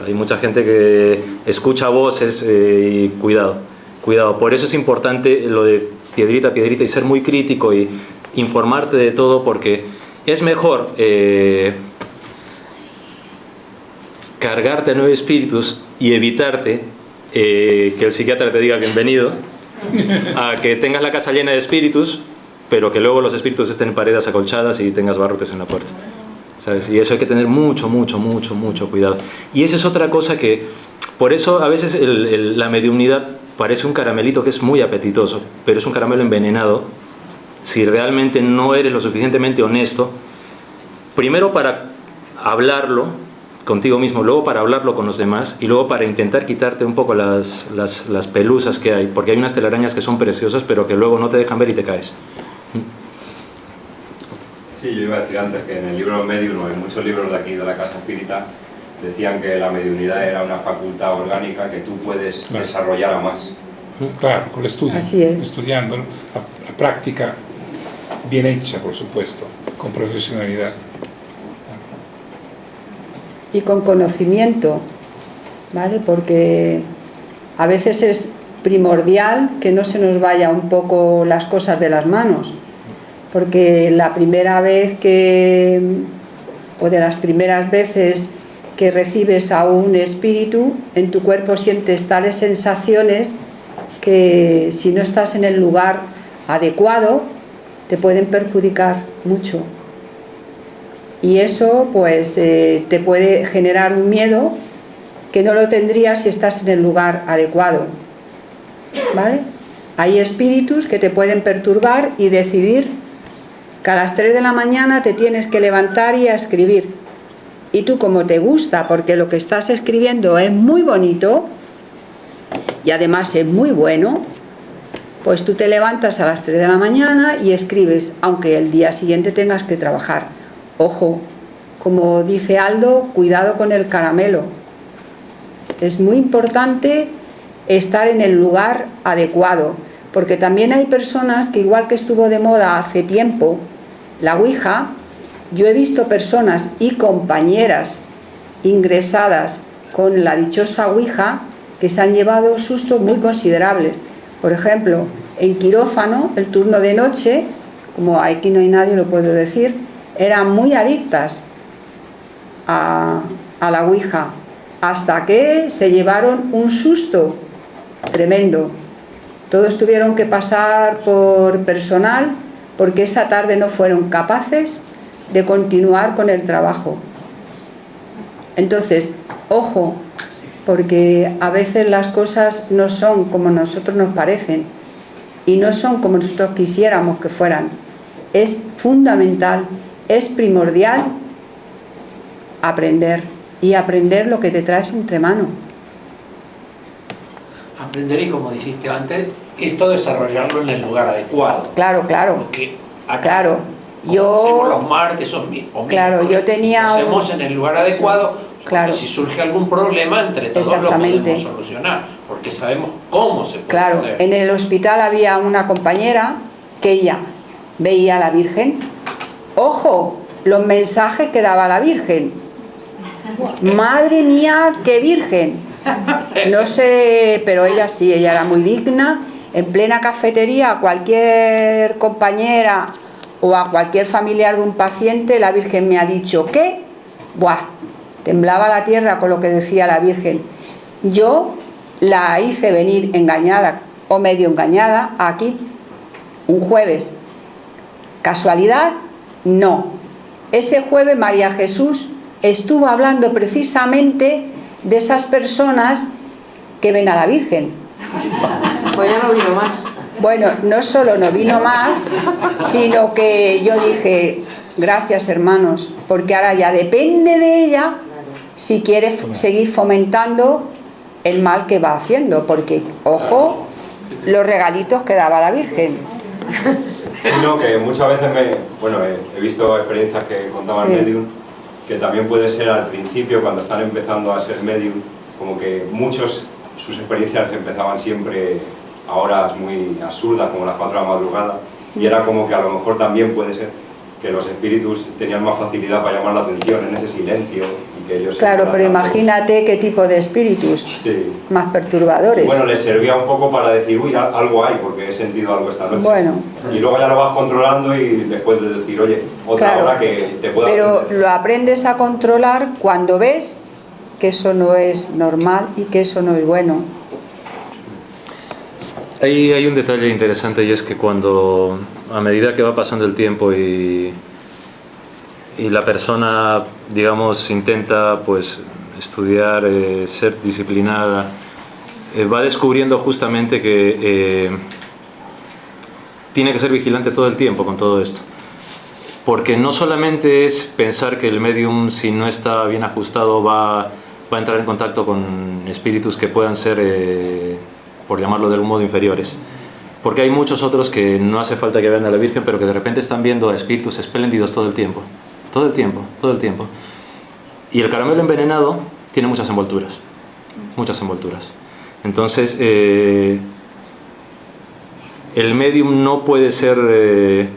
Hay mucha gente que escucha voces y cuidado, por eso es importante lo de piedrita a piedrita y ser muy crítico y informarte de todo, porque es mejor cargarte a 9 espíritus y evitarte que el psiquiatra te diga bienvenido, a que tengas la casa llena de espíritus, pero que luego los espíritus estén en paredes acolchadas y tengas barrotes en la puerta, ¿sabes? Y eso hay que tener mucho cuidado. Y esa es otra cosa que, por eso a veces la mediumnidad parece un caramelito que es muy apetitoso, pero es un caramelo envenenado si realmente no eres lo suficientemente honesto, primero para hablarlo contigo mismo, luego para hablarlo con los demás y luego para intentar quitarte un poco las pelusas que hay, porque hay unas telarañas que son preciosas pero que luego no te dejan ver y te caes. Sí, yo iba a decir antes que en el libro Medium, en muchos libros de aquí de la Casa Espírita, decían que la mediunidad era una facultad orgánica que tú puedes desarrollar a más. Claro, con el estudio. Así es. Estudiando, la práctica bien hecha, por supuesto, con profesionalidad. Y con conocimiento, ¿vale? Porque a veces es primordial que no se nos vaya un poco las cosas de las manos, porque la primera vez o de las primeras veces que recibes a un espíritu, en tu cuerpo sientes tales sensaciones que si no estás en el lugar adecuado te pueden perjudicar mucho. Y eso pues te puede generar un miedo que no lo tendrías si estás en el lugar adecuado, ¿vale? Hay espíritus que te pueden perturbar y decidir que a las 3 de la mañana te tienes que levantar y a escribir. Y tú, como te gusta, porque lo que estás escribiendo es muy bonito y además es muy bueno, pues tú te levantas a las 3 de la mañana y escribes, aunque el día siguiente tengas que trabajar. Ojo, como dice Aldo, cuidado con el caramelo. Es muy importante estar en el lugar adecuado, porque también hay personas que, igual que estuvo de moda hace tiempo la Ouija, yo he visto personas y compañeras ingresadas con la dichosa Ouija que se han llevado sustos muy considerables. Por ejemplo, en quirófano, el turno de noche, como aquí no hay nadie, lo puedo decir, eran muy adictas a la Ouija, hasta que se llevaron un susto tremendo. Todos tuvieron que pasar por personal porque esa tarde no fueron capaces de continuar con el trabajo. Entonces, ojo, porque a veces las cosas no son como nosotros nos parecen y no son como nosotros quisiéramos que fueran. Es fundamental, es primordial aprender y aprender lo que te traes entre manos. Aprender, y como dijiste antes, esto desarrollarlo en el lugar adecuado. Claro, claro. Porque acá, claro. Hacemos los martes claro, yo tenía lo hacemos en el lugar adecuado. Claro. Si surge algún problema, entre todos lo podemos solucionar, porque sabemos cómo se puede hacer. En el hospital había una compañera que ella veía a la Virgen. Ojo, los mensajes que daba la Virgen. Madre mía, qué Virgen. No sé, pero ella sí, ella era muy digna. En plena cafetería, a cualquier compañera o a cualquier familiar de un paciente, la Virgen me ha dicho que, ¡buah!, temblaba la tierra con lo que decía la Virgen. Yo la hice venir engañada o medio engañada aquí un jueves. ¿Casualidad? No. Ese jueves María Jesús estuvo hablando precisamente de esas personas que ven a la Virgen. Pues ya no vino más. Bueno, no solo no vino más, sino que yo dije, gracias hermanos, porque ahora ya depende de ella si quiere seguir fomentando el mal que va haciendo, porque, ojo, los regalitos que daba la Virgen. Sino que muchas veces he visto experiencias que contaban medium, que también puede ser al principio, cuando están empezando a ser medium, como que muchos, sus experiencias empezaban siempre a horas muy absurdas, como las 4 de la madrugada, y era como que a lo mejor también puede ser que los espíritus tenían más facilidad para llamar la atención en ese silencio. Y que ellos claro, pero imagínate qué tipo de espíritus más perturbadores. Bueno, les servía un poco para decir, uy, algo hay, porque he sentido algo esta noche. Bueno. Y luego ya lo vas controlando y después de decir, oye, otra hora que te pueda pero atender. lo aprendes a controlar cuando ves que eso no es normal y que eso no es bueno. Hay un detalle interesante, y es que cuando, a medida que va pasando el tiempo y la persona, digamos, intenta pues estudiar, ser disciplinada, va descubriendo justamente que tiene que ser vigilante todo el tiempo con todo esto. Porque no solamente es pensar que el medium, si no está bien ajustado, va a entrar en contacto con espíritus que puedan ser, por llamarlo de algún modo, inferiores. Porque hay muchos otros que no hace falta que vean a la Virgen, pero que de repente están viendo a espíritus espléndidos todo el tiempo. Todo el tiempo, todo el tiempo. Y el caramelo envenenado tiene muchas envolturas. Muchas envolturas. Entonces, el medium no puede ser,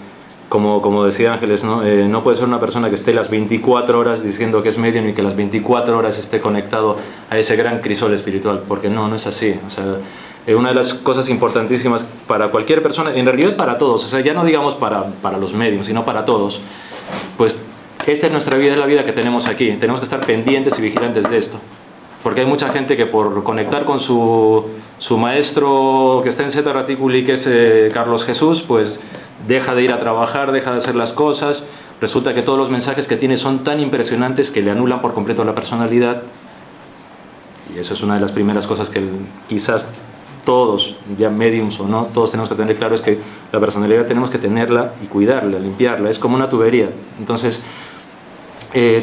como decía Ángeles, ¿no? No puede ser una persona que esté las 24 horas diciendo que es medium y que las 24 horas esté conectado a ese gran crisol espiritual, porque no es así. O sea, una de las cosas importantísimas para cualquier persona, en realidad para todos, o sea, ya no digamos para los mediums, sino para todos, pues esta es nuestra vida, es la vida que tenemos aquí. Tenemos que estar pendientes y vigilantes de esto. Porque hay mucha gente que por conectar con su maestro que está en Zeta Reticuli, que es Carlos Jesús, pues deja de ir a trabajar, deja de hacer las cosas. Resulta que todos los mensajes que tiene son tan impresionantes que le anulan por completo la personalidad. Y eso es una de las primeras cosas que quizás todos, ya mediums o no, todos tenemos que tener claro, es que la personalidad tenemos que tenerla y cuidarla, limpiarla. Es como una tubería. Entonces,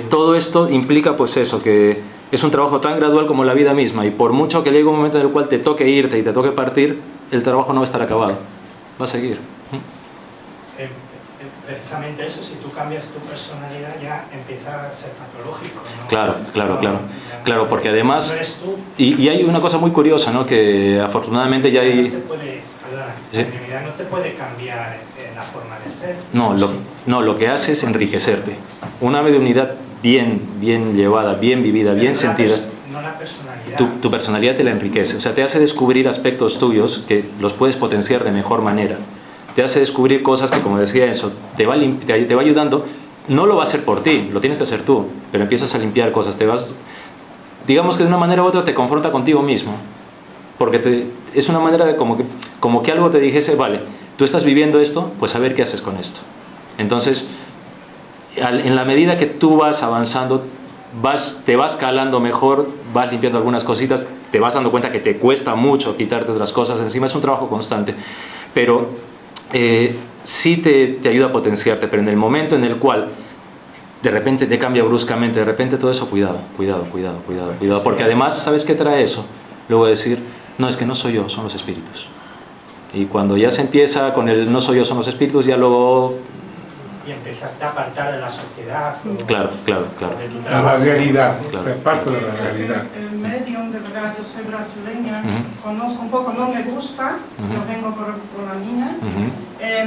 todo esto implica pues eso, que es un trabajo tan gradual como la vida misma, y por mucho que llegue un momento en el cual te toque irte y te toque partir, el trabajo no va a estar acabado, va a seguir. Precisamente eso, si tú cambias tu personalidad ya empieza a ser patológico, ¿no? Claro, porque además, no eres tú. y hay una cosa muy curiosa, ¿no? Que afortunadamente ya hay... La mediunidad no te puede cambiar la forma de ser. No, lo que hace es enriquecerte. Una mediunidad bien llevada, bien vivida, bien sentida, no la personalidad. Tu personalidad te la enriquece, o sea, te hace descubrir aspectos tuyos que los puedes potenciar de mejor manera. Te hace descubrir cosas que, como decía eso, te va ayudando. No lo va a hacer por ti, lo tienes que hacer tú, pero empiezas a limpiar cosas, digamos que de una manera u otra te confronta contigo mismo, porque es una manera de como que algo te dijese, vale, tú estás viviendo esto, pues a ver qué haces con esto. Entonces, en la medida que tú vas avanzando, te vas calando mejor, vas limpiando algunas cositas, te vas dando cuenta que te cuesta mucho quitarte otras cosas encima, es un trabajo constante, pero sí te ayuda a potenciarte, pero en el momento en el cual de repente te cambia bruscamente, de repente todo eso, cuidado, porque además, ¿sabes qué trae eso? Luego decir, no, es que no soy yo, son los espíritus. Y cuando ya se empieza con el no soy yo, son los espíritus, ya luego... Y empezarte a apartar de la sociedad. Claro. La realidad, ser parte de la realidad. El medium, de verdad, yo soy brasileña, conozco un poco, no me gusta, yo vengo por la niña,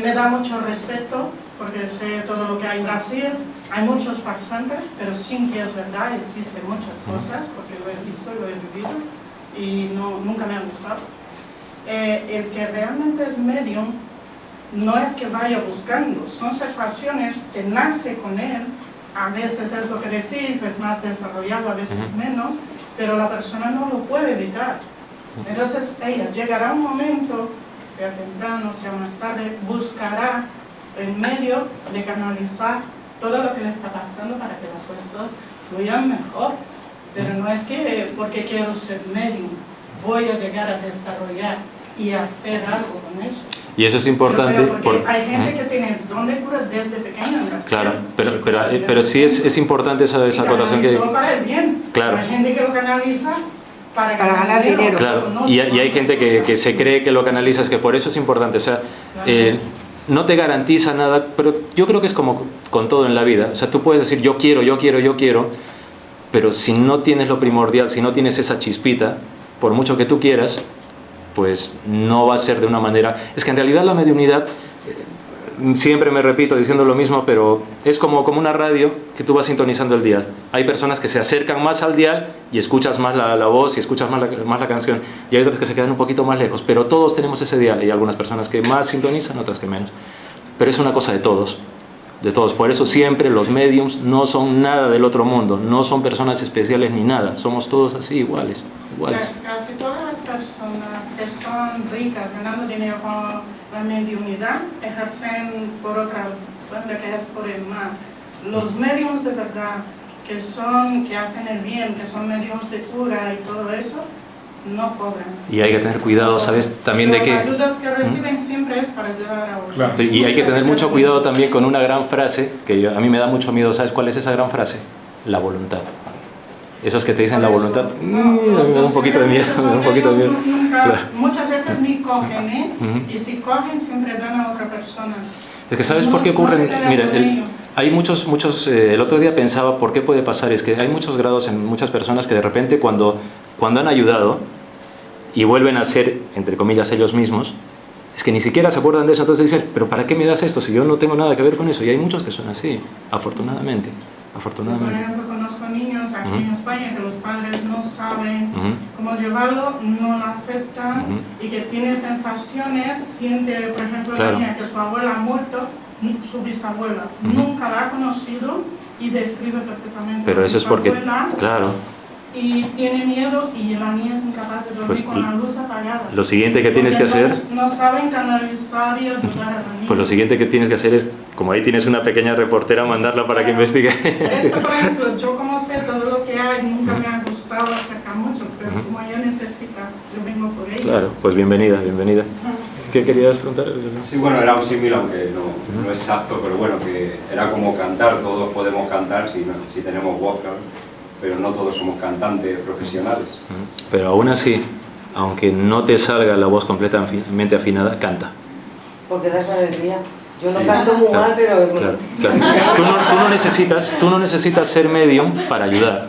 me da mucho respeto, porque sé todo lo que hay en Brasil, hay muchos farsantes, pero sin que es verdad, existen muchas cosas, porque lo he visto y lo he vivido, y nunca me han gustado. El que realmente es medium, no es que vaya buscando, son sensaciones que nace con él, a veces es lo que decís, es más desarrollado, a veces menos, pero la persona no lo puede evitar. Entonces ella llegará un momento, sea temprano, sea más tarde, buscará el medio de canalizar todo lo que le está pasando para que las cosas fluyan mejor. Pero no es que porque quiero ser medium voy a llegar a desarrollar y hacer algo con eso. Y eso es importante porque hay gente que tiene don de cura desde pequeña. Claro, pero sí es importante esa acotación que... para el bien. Claro. Hay gente que lo canaliza para ganar dinero. Claro, y hay gente que se cree que lo canaliza, es que por eso es importante. O sea, no te garantiza nada, pero yo creo que es como con todo en la vida. O sea, tú puedes decir yo quiero, pero si no tienes lo primordial, si no tienes esa chispita, por mucho que tú quieras, pues no va a ser de una manera... Es que en realidad la mediunidad, siempre me repito diciendo lo mismo, pero es como una radio que tú vas sintonizando el dial. Hay personas que se acercan más al dial y escuchas más la voz y escuchas más la canción, y hay otras que se quedan un poquito más lejos, pero todos tenemos ese dial. Hay algunas personas que más sintonizan, otras que menos, pero es una cosa de todos. Por eso siempre los mediums no son nada del otro mundo, no son personas especiales ni nada, somos todos así iguales. Casi todas las personas que son ricas ganando dinero con la mediunidad ejercen por otra banda, que es por el mal. Los mediums de verdad que hacen el bien, que son mediums de cura y todo eso, no cobran. Y hay que tener cuidado, ¿sabes? También de que... Las ayudas que reciben siempre es para ayudar a otros. Claro. Y hay que tener mucho cuidado también con una gran frase, que a mí me da mucho miedo. ¿Sabes cuál es esa gran frase? La voluntad. Esos que te dicen la voluntad, me da un poquito de miedo. Muchas veces ni cogen, y si cogen siempre dan a otra persona. Es que ¿sabes por qué ocurren? Mira, hay muchos, el otro día pensaba por qué puede pasar, es que hay muchos grados en muchas personas que de repente cuando han ayudado y vuelven a ser, entre comillas, ellos mismos, es que ni siquiera se acuerdan de eso, entonces dicen, pero ¿para qué me das esto si yo no tengo nada que ver con eso? Y hay muchos que son así, afortunadamente. Por ejemplo, conozco niños aquí en España que los padres no saben cómo llevarlo, no lo aceptan, y que tiene sensaciones, siente, por ejemplo, la niña que su abuela ha muerto, su bisabuela nunca la ha conocido y describe perfectamente. Pero eso es porque, claro. Y tiene miedo y la niña es incapaz de dormir con la luz apagada. Lo siguiente que tienes que hacer... No saben canalizar y ayudar a la niña. Pues lo siguiente que tienes que hacer es, como ahí tienes una pequeña reportera, mandarla para que investigue. Esto, por ejemplo, yo como sé todo lo que hay, nunca me ha gustado acercar mucho, pero como ella necesita, yo vengo por ella. Claro, pues bienvenida. ¿Qué querías preguntar? Sí, bueno, era un símil, aunque no es exacto, pero bueno, que era como cantar, todos podemos cantar si tenemos voz, claro, pero no todos somos cantantes profesionales. Pero aún así, aunque no te salga la voz completamente afinada, canta. Porque das alegría. Yo no canto muy mal, pero... Claro. Tú no necesitas ser medium para ayudar.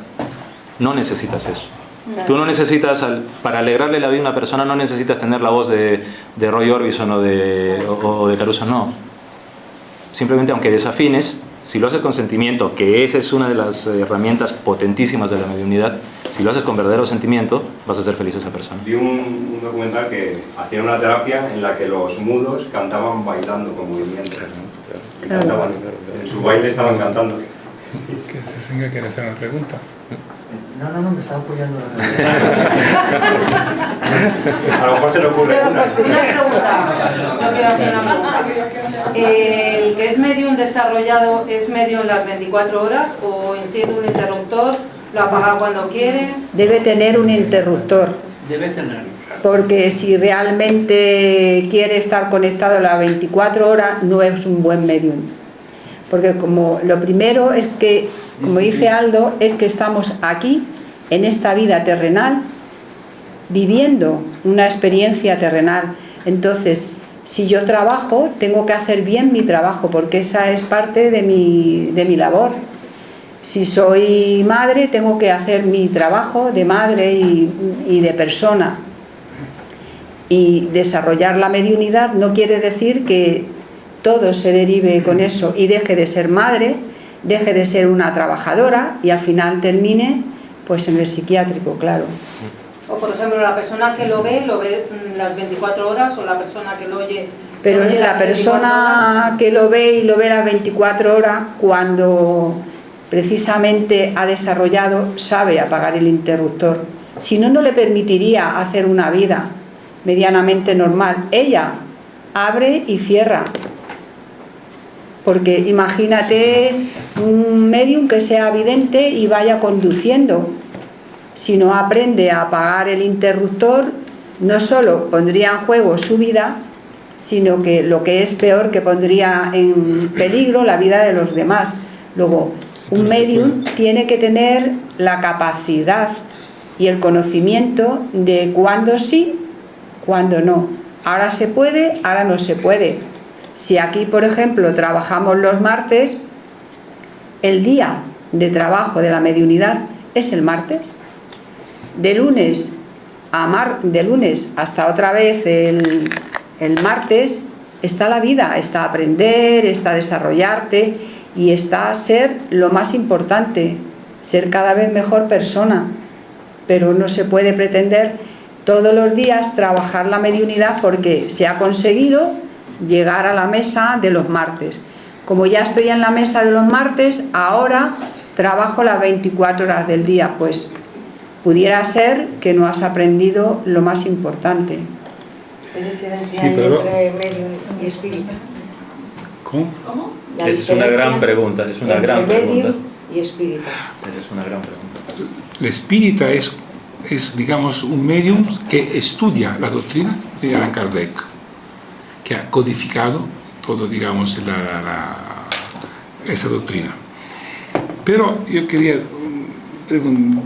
No necesitas eso. Tú no necesitas, para alegrarle la vida a una persona, no necesitas tener la voz de Roy Orbison o de Caruso, no. Simplemente, aunque desafines, si lo haces con sentimiento, que esa es una de las herramientas potentísimas de la mediunidad, si lo haces con verdadero sentimiento, vas a ser feliz a esa persona. Vi un documental que hacían una terapia en la que los mudos cantaban bailando con movimiento. Cantaban, en su baile estaban cantando. Que se quiere hacer una pregunta. No, me está apoyando la A lo mejor se le ocurre una pregunta. Yo quiero hacer una pregunta. ¿El que es medium desarrollado es medium las 24 horas o tiene un interruptor, lo apaga cuando quiere? Debe tener un interruptor. Debe tener. Porque si realmente quiere estar conectado a las 24 horas, no es un buen medium. Porque como lo primero es que, como dice Aldo, es que estamos aquí, en esta vida terrenal, viviendo una experiencia terrenal. Entonces, si yo trabajo, tengo que hacer bien mi trabajo, porque esa es parte de mi labor. Si soy madre, tengo que hacer mi trabajo de madre y de persona. Y desarrollar la mediunidad no quiere decir que todo se derive con eso y deje de ser madre, deje de ser una trabajadora y al final termine pues en el psiquiátrico, claro. O por ejemplo, la persona que lo ve las 24 horas, o la persona que lo oye... Pero es la persona que lo ve y lo ve las 24 horas, cuando precisamente ha desarrollado, sabe apagar el interruptor. Si no, no le permitiría hacer una vida medianamente normal. Ella abre y cierra. Porque imagínate un medium que sea vidente y vaya conduciendo. Si no aprende a apagar el interruptor, no solo pondría en juego su vida, sino que lo que es peor, que pondría en peligro la vida de los demás. Luego, un medium tiene que tener la capacidad y el conocimiento de cuándo sí, cuándo no. Ahora se puede, ahora no se puede. Si aquí, por ejemplo, trabajamos los martes, el día de trabajo de la mediunidad es el martes. De lunes hasta otra vez el martes está la vida, está aprender, está desarrollarte y está ser lo más importante, ser cada vez mejor persona. Pero no se puede pretender todos los días trabajar la mediunidad porque se ha conseguido llegar a la mesa de los martes. Como ya estoy en la mesa de los martes, ahora trabajo las 24 horas del día, pues pudiera ser que no has aprendido lo más importante. ¿Qué diferencia hay entre medium y espírita? ¿Cómo? Esa es una gran pregunta, es una gran pregunta. Medium y espírita. Esa es una gran pregunta. El espírita es, digamos, un medium que estudia la doctrina de Allan Kardec, que ha codificado todo, digamos, esa doctrina. Pero yo quería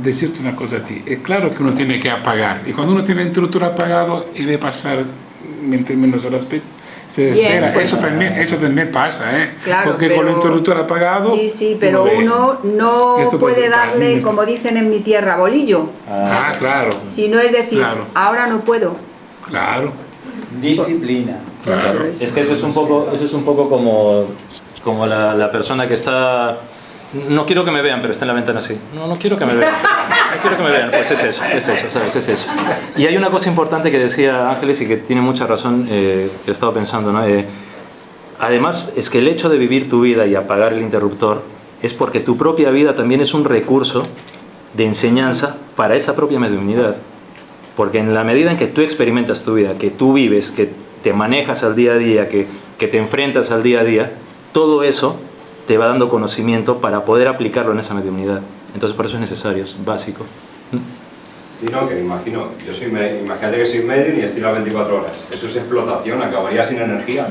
decirte una cosa a ti. Es claro que uno tiene que apagar, y cuando uno tiene el interruptor apagado y ve pasar mientras menos horas se espera. Bien, eso también pasa, ¿eh? Claro, porque pero, con el interruptor apagado... Sí, pero uno no puede darle, como dicen en mi tierra, bolillo. Claro. Si no es decir, claro, ahora no puedo. Claro. Disciplina. Claro. Es que eso es un poco como la persona que está... No quiero que me vean, pero está en la ventana así. No quiero que me vean. No quiero que me vean. Pues es eso, ¿sabes? Es eso. Y hay una cosa importante que decía Ángeles y que tiene mucha razón, que he estado pensando, ¿no? Además, es que el hecho de vivir tu vida y apagar el interruptor es porque tu propia vida también es un recurso de enseñanza para esa propia mediunidad. Porque en la medida en que tú experimentas tu vida, que tú vives, que te manejas al día a día, que te enfrentas al día a día, todo eso te va dando conocimiento para poder aplicarlo en esa mediunidad. Entonces por eso es necesario, es básico. Sí, no, que imagino, imagínate que soy medium y estoy las 24 horas. Eso es explotación, acabaría sin energía.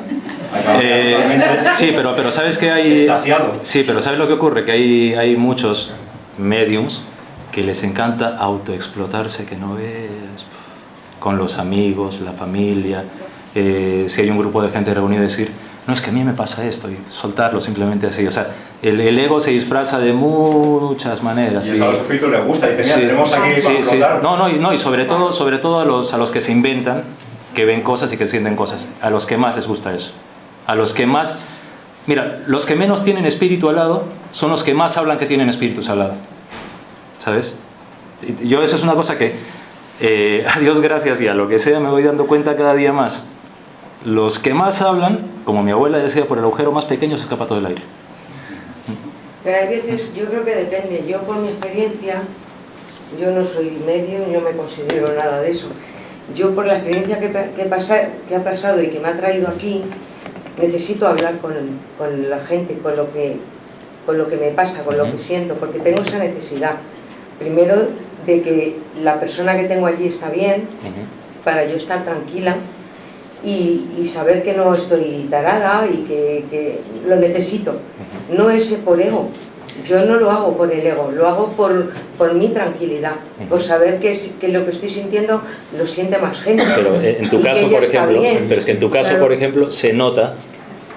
Sí, pero sabes que hay... Extasiado. Sí, pero ¿sabes lo que ocurre? Que hay muchos mediums que les encanta autoexplotarse, que no ves, con los amigos, la familia, si hay un grupo de gente reunido, decir, no, es que a mí me pasa esto, y soltarlo simplemente así. O sea, el ego se disfraza de muchas maneras. Y a los espíritus les gusta, dicen, mira, tenemos aquí para explotar. No, y sobre todo a los que se inventan, que ven cosas y que sienten cosas, a los que más les gusta eso. A los que más... Mira, los que menos tienen espíritu al lado son los que más hablan que tienen espíritus al lado. ¿Sabes? Yo eso es una cosa que, a Dios gracias y a lo que sea, me voy dando cuenta cada día más. Los que más hablan, como mi abuela decía, por el agujero más pequeño se escapa todo el aire. Pero hay veces, yo creo que depende. Yo, por mi experiencia, yo no soy medium, no me considero nada de eso. Yo, por la experiencia que ha pasado y que me ha traído aquí, necesito hablar con la gente, con lo que me pasa, con lo que siento, porque tengo esa necesidad. Primero, de que la persona que tengo allí está bien, para yo estar tranquila, y saber que no estoy tarada y que lo necesito. No es por ego, yo no lo hago por el ego, lo hago por mi tranquilidad, por saber que lo que estoy sintiendo lo siente más gente. Pero en tu caso, por ejemplo, pero es que en tu caso, por ejemplo, se nota,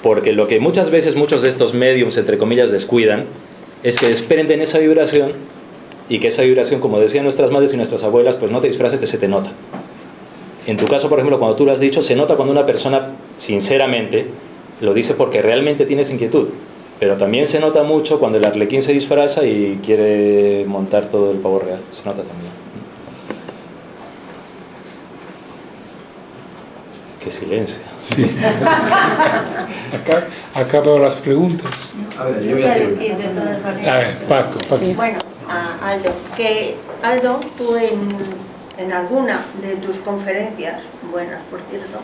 porque lo que muchas veces muchos de estos mediums, entre comillas, descuidan, es que desprenden esa vibración, y que esa vibración, como decían nuestras madres y nuestras abuelas, pues no te disfraces, se te nota. En tu caso, por ejemplo, cuando tú lo has dicho, se nota cuando una persona, sinceramente, lo dice porque realmente tienes inquietud. Pero también se nota mucho cuando el arlequín se disfraza y quiere montar todo el pavo real. Se nota también. ¡Qué silencio! Sí. Acabo las preguntas. A ver, yo voy a decir de todas maneras. A ver, Paco. Sí. Bueno, Aldo, tú en alguna de tus conferencias, buenas por cierto,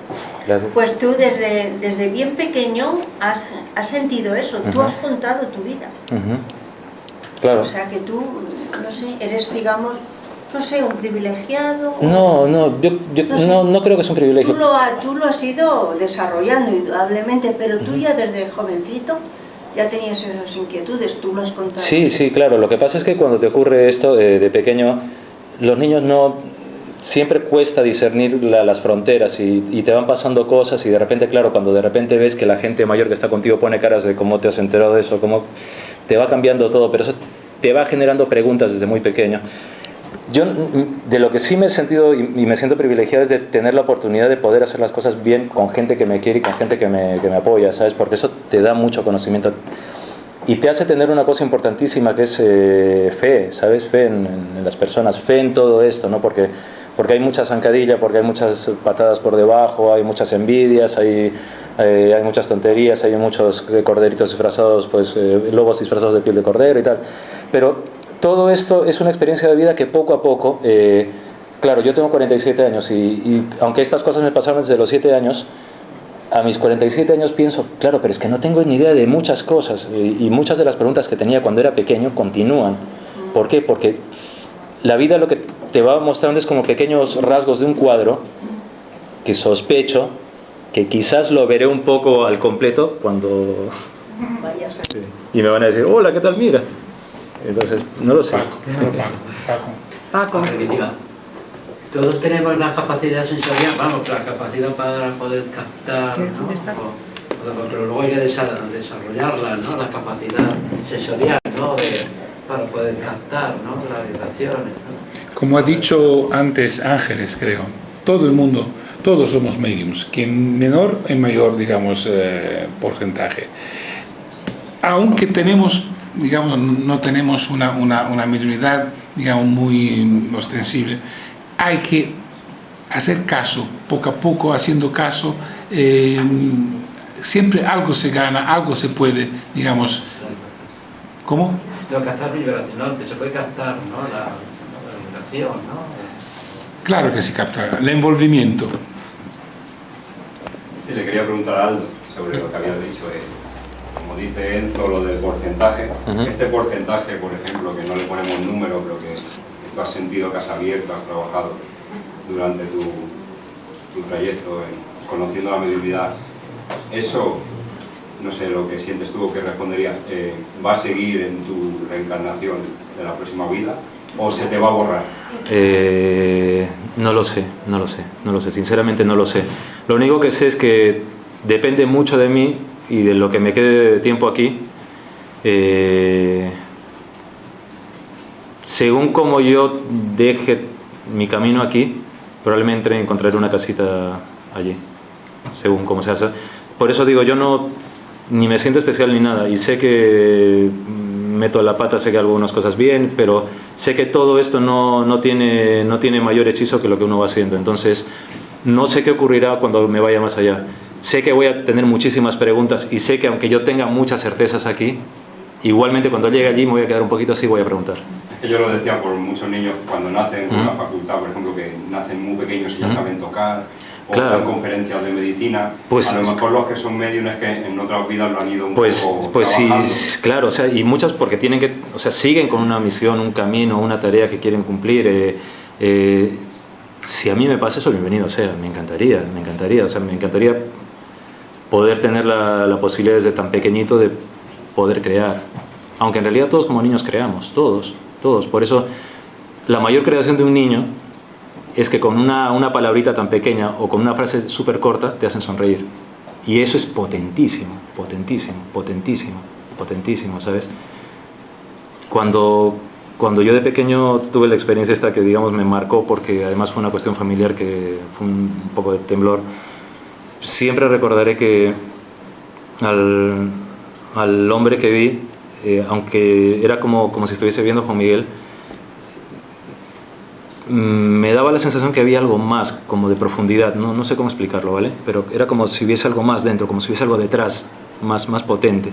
gracias, pues tú desde bien pequeño has sentido eso, tú has contado tu vida. Claro. O sea que tú, no sé, eres, digamos, no sé, un privilegiado. Yo no creo que es un privilegio. Tú lo has ido desarrollando indudablemente, pero tú ya desde jovencito ya tenías esas inquietudes, tú lo has contado. Sí, claro. Lo que pasa es que cuando te ocurre esto de pequeño, los niños no... siempre cuesta discernir las fronteras y te van pasando cosas y de repente, claro, cuando de repente ves que la gente mayor que está contigo pone caras de cómo te has enterado de eso, cómo te va cambiando todo, pero eso te va generando preguntas desde muy pequeño. Yo de lo que sí me he sentido y me siento privilegiado es de tener la oportunidad de poder hacer las cosas bien con gente que me quiere y con gente que me apoya, ¿sabes? Porque eso te da mucho conocimiento y te hace tener una cosa importantísima que es fe, ¿sabes? Fe en las personas, fe en todo esto, ¿no? Porque hay mucha zancadilla, porque hay muchas patadas por debajo, hay muchas envidias, hay muchas tonterías, hay muchos corderitos disfrazados, pues lobos disfrazados de piel de cordero y tal. Pero todo esto es una experiencia de vida que poco a poco, claro, yo tengo 47 años y aunque estas cosas me pasaron desde los 7 años, a mis 47 años pienso, claro, pero es que no tengo ni idea de muchas cosas y muchas de las preguntas que tenía cuando era pequeño continúan. ¿Por qué? Porque la vida lo que te va mostrando es como pequeños rasgos de un cuadro que sospecho que quizás lo veré un poco al completo cuando... Sí. Y me van a decir, hola, ¿qué tal? Mira. Entonces, no lo sé. Paco. Todos tenemos la capacidad sensorial, vamos, la capacidad para poder captar, ¿no? Pero luego hay que desarrollarla, ¿no? La capacidad sensorial, ¿no? Para poder captar, ¿no? Las vibraciones, ¿no? Como ha dicho antes Ángeles, creo, todo el mundo, todos somos mediums, que en menor en mayor, digamos, porcentaje. Aunque tenemos, digamos, no tenemos una mediunidad, digamos, muy ostensible, hay que hacer caso, poco a poco, haciendo caso, siempre algo se gana, algo se puede, digamos, ¿cómo? No, captar vibración, ¿no? Que se puede captar, ¿no? La vibración, ¿no? Claro que se capta, el envolvimiento. Sí, le quería preguntar a Aldo sobre lo que habías dicho. Como dice Enzo, lo del porcentaje. Este porcentaje, por ejemplo, que no le ponemos número, pero que tú has sentido, que has abierto, has trabajado durante tu trayecto conociendo la mediunidad, eso, no sé, lo que sientes tú o que responderías, ¿va a seguir en tu reencarnación de la próxima vida o se te va a borrar? No lo sé, sinceramente no lo sé. Lo único que sé es que depende mucho de mí y de lo que me quede de tiempo aquí. Según como yo deje mi camino aquí, probablemente encontraré una casita allí, según como se hace. Por eso digo, yo ni me siento especial ni nada, y sé que meto la pata, sé que hago algunas cosas bien, pero sé que todo esto no tiene mayor hechizo que lo que uno va haciendo. Entonces, no sé qué ocurrirá cuando me vaya más allá. Sé que voy a tener muchísimas preguntas y sé que aunque yo tenga muchas certezas aquí, igualmente cuando llegue allí me voy a quedar un poquito así y voy a preguntar. Es que yo lo decía por muchos niños cuando nacen con la facultad, por ejemplo, que nacen muy pequeños y ya saben tocar, o en conferencias de medicina, pues, a lo mejor los que son mediums que en otras vidas lo han ido un poco trabajando. Sí, claro, o sea, y muchas porque tienen que, o sea, siguen con una misión, un camino, una tarea que quieren cumplir. Si a mí me pasa eso, bienvenido sea, me encantaría, o sea, me encantaría poder tener la posibilidad desde tan pequeñito de poder crear, aunque en realidad todos como niños creamos, todos, por eso la mayor creación de un niño es que con una palabrita tan pequeña o con una frase súper corta te hacen sonreír, y eso es potentísimo, ¿sabes? Cuando yo de pequeño tuve la experiencia esta que, digamos, me marcó, porque además fue una cuestión familiar que fue un poco de temblor, siempre recordaré que al hombre que vi, aunque era como si estuviese viendo a Juan Miguel, me daba la sensación que había algo más, como de profundidad, no sé cómo explicarlo, ¿vale? Pero era como si hubiese algo más dentro, como si hubiese algo detrás, más potente.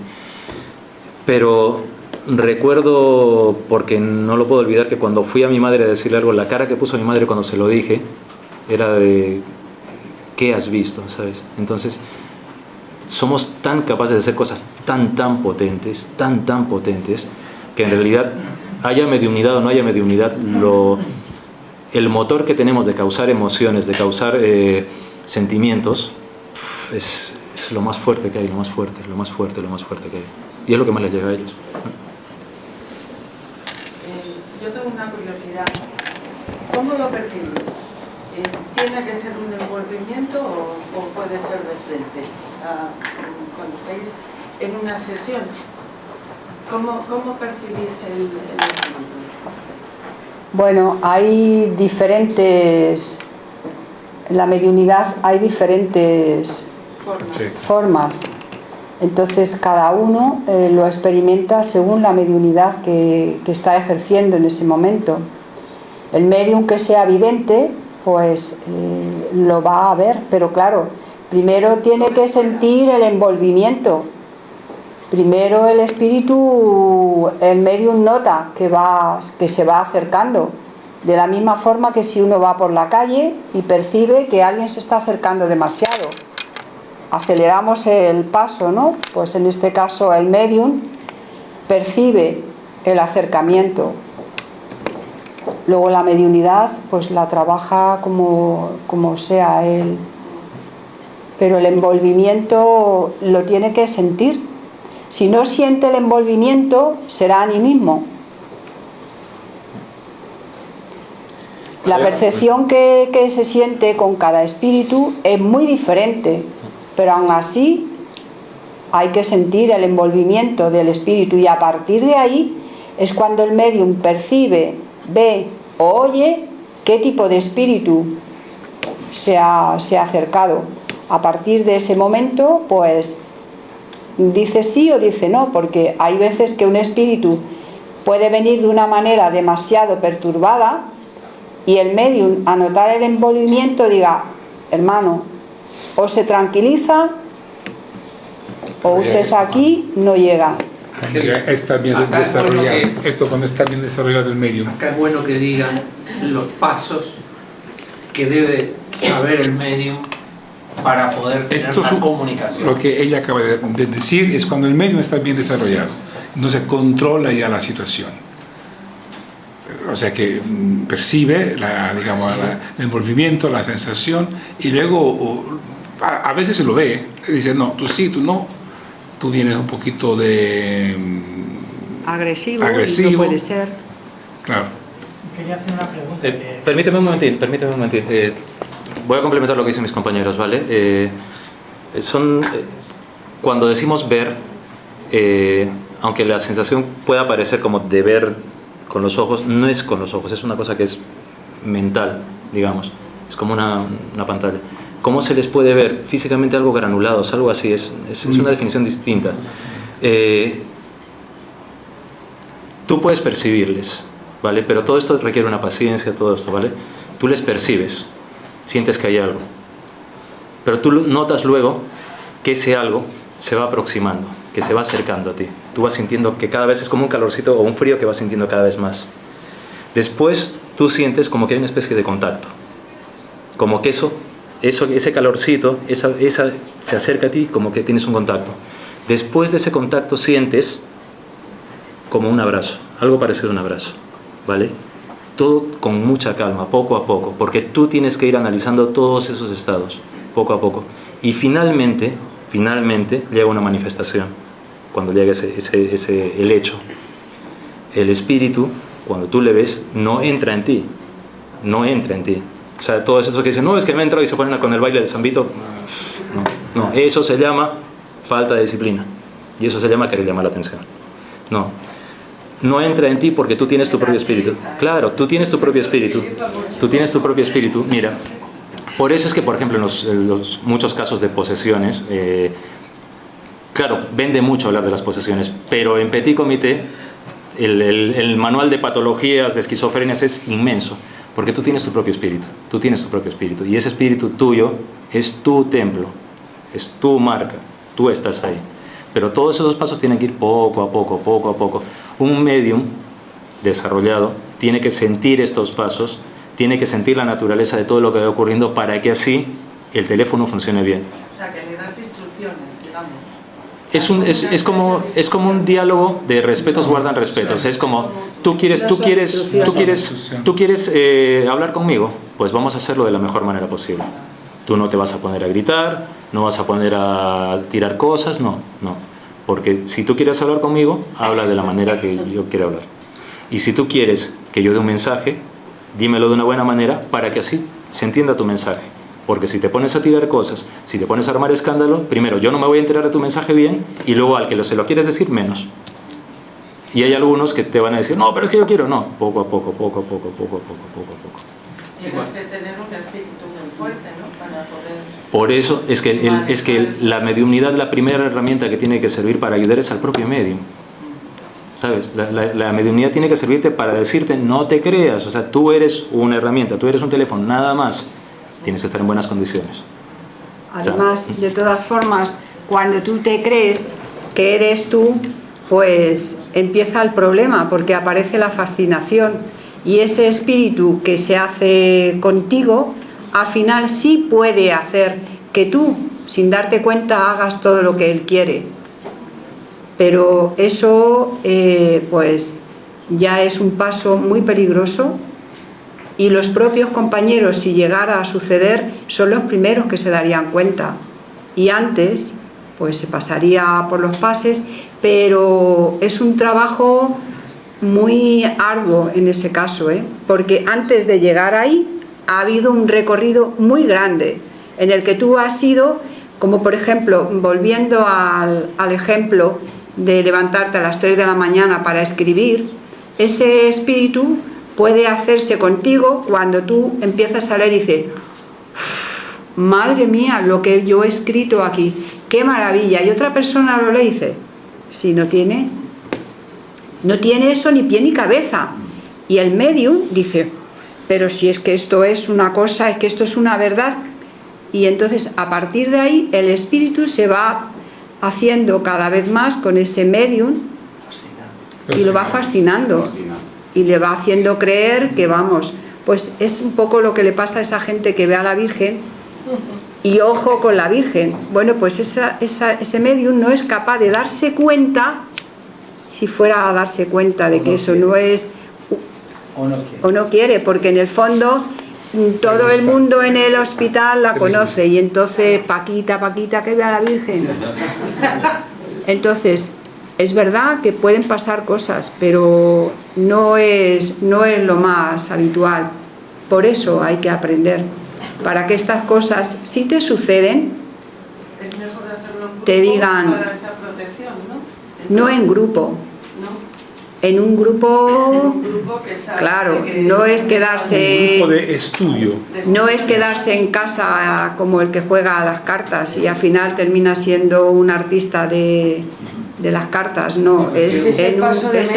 Pero recuerdo, porque no lo puedo olvidar, que cuando fui a mi madre a decirle algo, la cara que puso mi madre cuando se lo dije era de ¿qué has visto? ¿Sabes? Entonces, somos tan capaces de hacer cosas tan potentes, que en realidad, haya mediunidad o no haya mediunidad, el motor que tenemos de causar emociones, de causar sentimientos, es lo más fuerte que hay, lo más fuerte que hay. Y es lo que más les llega a ellos. Yo tengo una curiosidad. ¿Cómo lo percibes? ¿Tiene que ser un envolvimiento o puede ser de frente? Cuando estáis en una sesión, ¿cómo percibís el espíritu? Bueno, hay diferentes... En la mediunidad hay diferentes formas. Entonces cada uno lo experimenta según la mediunidad que está ejerciendo en ese momento. El medium que sea vidente, pues lo va a ver, pero claro, primero tiene que sentir el envolvimiento. Primero el espíritu, el medium nota que se va acercando. De la misma forma que si uno va por la calle y percibe que alguien se está acercando demasiado. Aceleramos el paso, ¿no? Pues en este caso el medium percibe el acercamiento. Luego la mediunidad pues la trabaja como sea él. Pero el envolvimiento lo tiene que sentir. Si no siente el envolvimiento, será animismo. La percepción que se siente con cada espíritu es muy diferente, pero aún así hay que sentir el envolvimiento del espíritu y a partir de ahí es cuando el medium percibe, ve o oye qué tipo de espíritu se ha acercado. A partir de ese momento, pues dice sí o dice no, porque hay veces que un espíritu puede venir de una manera demasiado perturbada y el medium, a notar el envolvimiento, diga, hermano, o se tranquiliza o usted aquí no llega. Está bien desarrollado. Esto cuando está bien desarrollado el medium. Acá es bueno que digan los pasos que debe saber el medium para poder tener una comunicación. Lo que ella acaba de decir es cuando el medium está bien desarrollado, no se controla ya la situación. O sea que percibe el envolvimiento, la sensación y luego a veces se lo ve, dice no, tú sí, tú no, tú vienes un poquito de agresivo. Y no puede ser. Claro. Quería hacer una pregunta. Permíteme un momentín. Voy a complementar lo que dicen mis compañeros, ¿vale? Cuando decimos ver, aunque la sensación pueda parecer como de ver con los ojos, no es con los ojos, es una cosa que es mental, digamos, es como una pantalla. ¿Cómo se les puede ver? Físicamente algo granulados, algo así, es una definición distinta. Tú puedes percibirles, ¿vale? Pero todo esto requiere una paciencia, todo esto, ¿vale? Tú les percibes, sientes que hay algo, pero tú notas luego que ese algo se va aproximando, que se va acercando a ti. Tú vas sintiendo que cada vez es como un calorcito o un frío que vas sintiendo cada vez más. Después tú sientes como que hay una especie de contacto, como que ese calorcito, se acerca a ti como que tienes un contacto. Después de ese contacto sientes como un abrazo, algo parecido a un abrazo, ¿vale? Todo con mucha calma, poco a poco, porque tú tienes que ir analizando todos esos estados, poco a poco. Y finalmente llega una manifestación, cuando llega el hecho. El espíritu, cuando tú le ves, no entra en ti. O sea, todos esos que dicen, no, es que me entra y se ponen con el baile del zambito. No, eso se llama falta de disciplina. Y eso se llama querer llamar la atención. No entra en ti porque tú tienes tu propio espíritu. Claro, tú tienes tu propio espíritu. Mira, por eso es que, por ejemplo, en los muchos casos de posesiones, claro, vende mucho hablar de las posesiones, pero en Petit Comité el manual de patologías de esquizofrenias es inmenso, porque tú tienes tu propio espíritu, y ese espíritu tuyo es tu templo, es tu marca, tú estás ahí. Pero todos esos pasos tienen que ir poco a poco. Un medium desarrollado tiene que sentir estos pasos, tiene que sentir la naturaleza de todo lo que va ocurriendo para que así el teléfono funcione bien. O sea, que le das instrucciones, digamos. Es como un diálogo de respetos guardan respetos. Es como, tú quieres hablar conmigo, pues vamos a hacerlo de la mejor manera posible. Tú no te vas a poner a gritar, no vas a poner a tirar cosas, no. Porque si tú quieres hablar conmigo, habla de la manera que yo quiero hablar. Y si tú quieres que yo dé un mensaje, dímelo de una buena manera para que así se entienda tu mensaje. Porque si te pones a tirar cosas, si te pones a armar escándalo, primero yo no me voy a enterar de tu mensaje bien, y luego al que se lo quieres decir, menos. Y hay algunos que te van a decir, no, pero es que yo quiero. No, poco a poco. Tienes que tener un espíritu muy fuerte, ¿no? Para poder... Por eso es que la mediumnidad, la primera herramienta que tiene que servir para ayudar es al propio medium. ¿Sabes? La mediumnidad tiene que servirte para decirte, no te creas. O sea, tú eres una herramienta, tú eres un teléfono, nada más. Tienes que estar en buenas condiciones. Además, de todas formas, cuando tú te crees que eres tú, pues empieza el problema, porque aparece la fascinación. Y ese espíritu que se hace contigo, al final sí puede hacer que tú, sin darte cuenta, hagas todo lo que él quiere. Pero eso, pues, ya es un paso muy peligroso. Y los propios compañeros, si llegara a suceder, son los primeros que se darían cuenta. Y antes, pues se pasaría por los pases, pero es un trabajo muy arduo en ese caso, porque antes de llegar ahí ha habido un recorrido muy grande en el que tú has ido, como por ejemplo, volviendo al ejemplo de levantarte a las 3 de la mañana para escribir, ese espíritu puede hacerse contigo cuando tú empiezas a leer y dices, madre mía, lo que yo he escrito aquí, qué maravilla, y otra persona lo lee y dice, si no tiene eso ni pie ni cabeza, y el medium dice, pero si es que esto es una cosa, es que esto es una verdad, y entonces a partir de ahí el espíritu se va haciendo cada vez más con ese medium y lo va fascinando. Y le va haciendo creer que, vamos, pues es un poco lo que le pasa a esa gente que ve a la Virgen y ojo con la Virgen. Bueno, pues ese medium no es capaz de darse cuenta, si fuera a darse cuenta de que eso no es, o no quiere, porque en el fondo todo el mundo en el hospital la conoce y entonces, Paquita, que ve a la Virgen. Entonces, es verdad que pueden pasar cosas, pero no es lo más habitual. Por eso hay que aprender, para que estas cosas, si te suceden, Es mejor hacerlo en grupo te digan, para esa protección, ¿no? no en grupo. En un grupo, Que sabe claro, que no es quedarse, Un grupo de estudio. no es quedarse en casa como el que juega a las cartas y al final termina siendo un artista de las cartas, no, es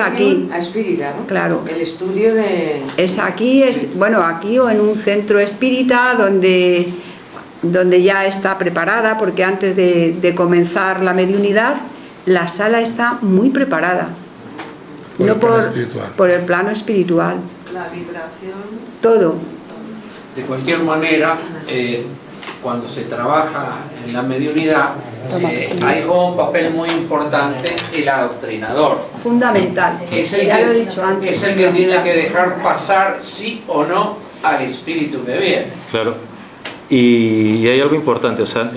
aquí, a espírita, ¿no? Claro. El estudio de... Es aquí, aquí o en un centro espírita donde ya está preparada, porque antes de comenzar la mediunidad, la sala está muy preparada. Por el plano espiritual. La vibración. Todo. De cualquier manera, cuando se trabaja en la mediunidad, hay como un papel muy importante el adoctrinador. Fundamental. Es el que tiene que dejar pasar sí o no al espíritu que viene. Claro. Y hay algo importante, o sea,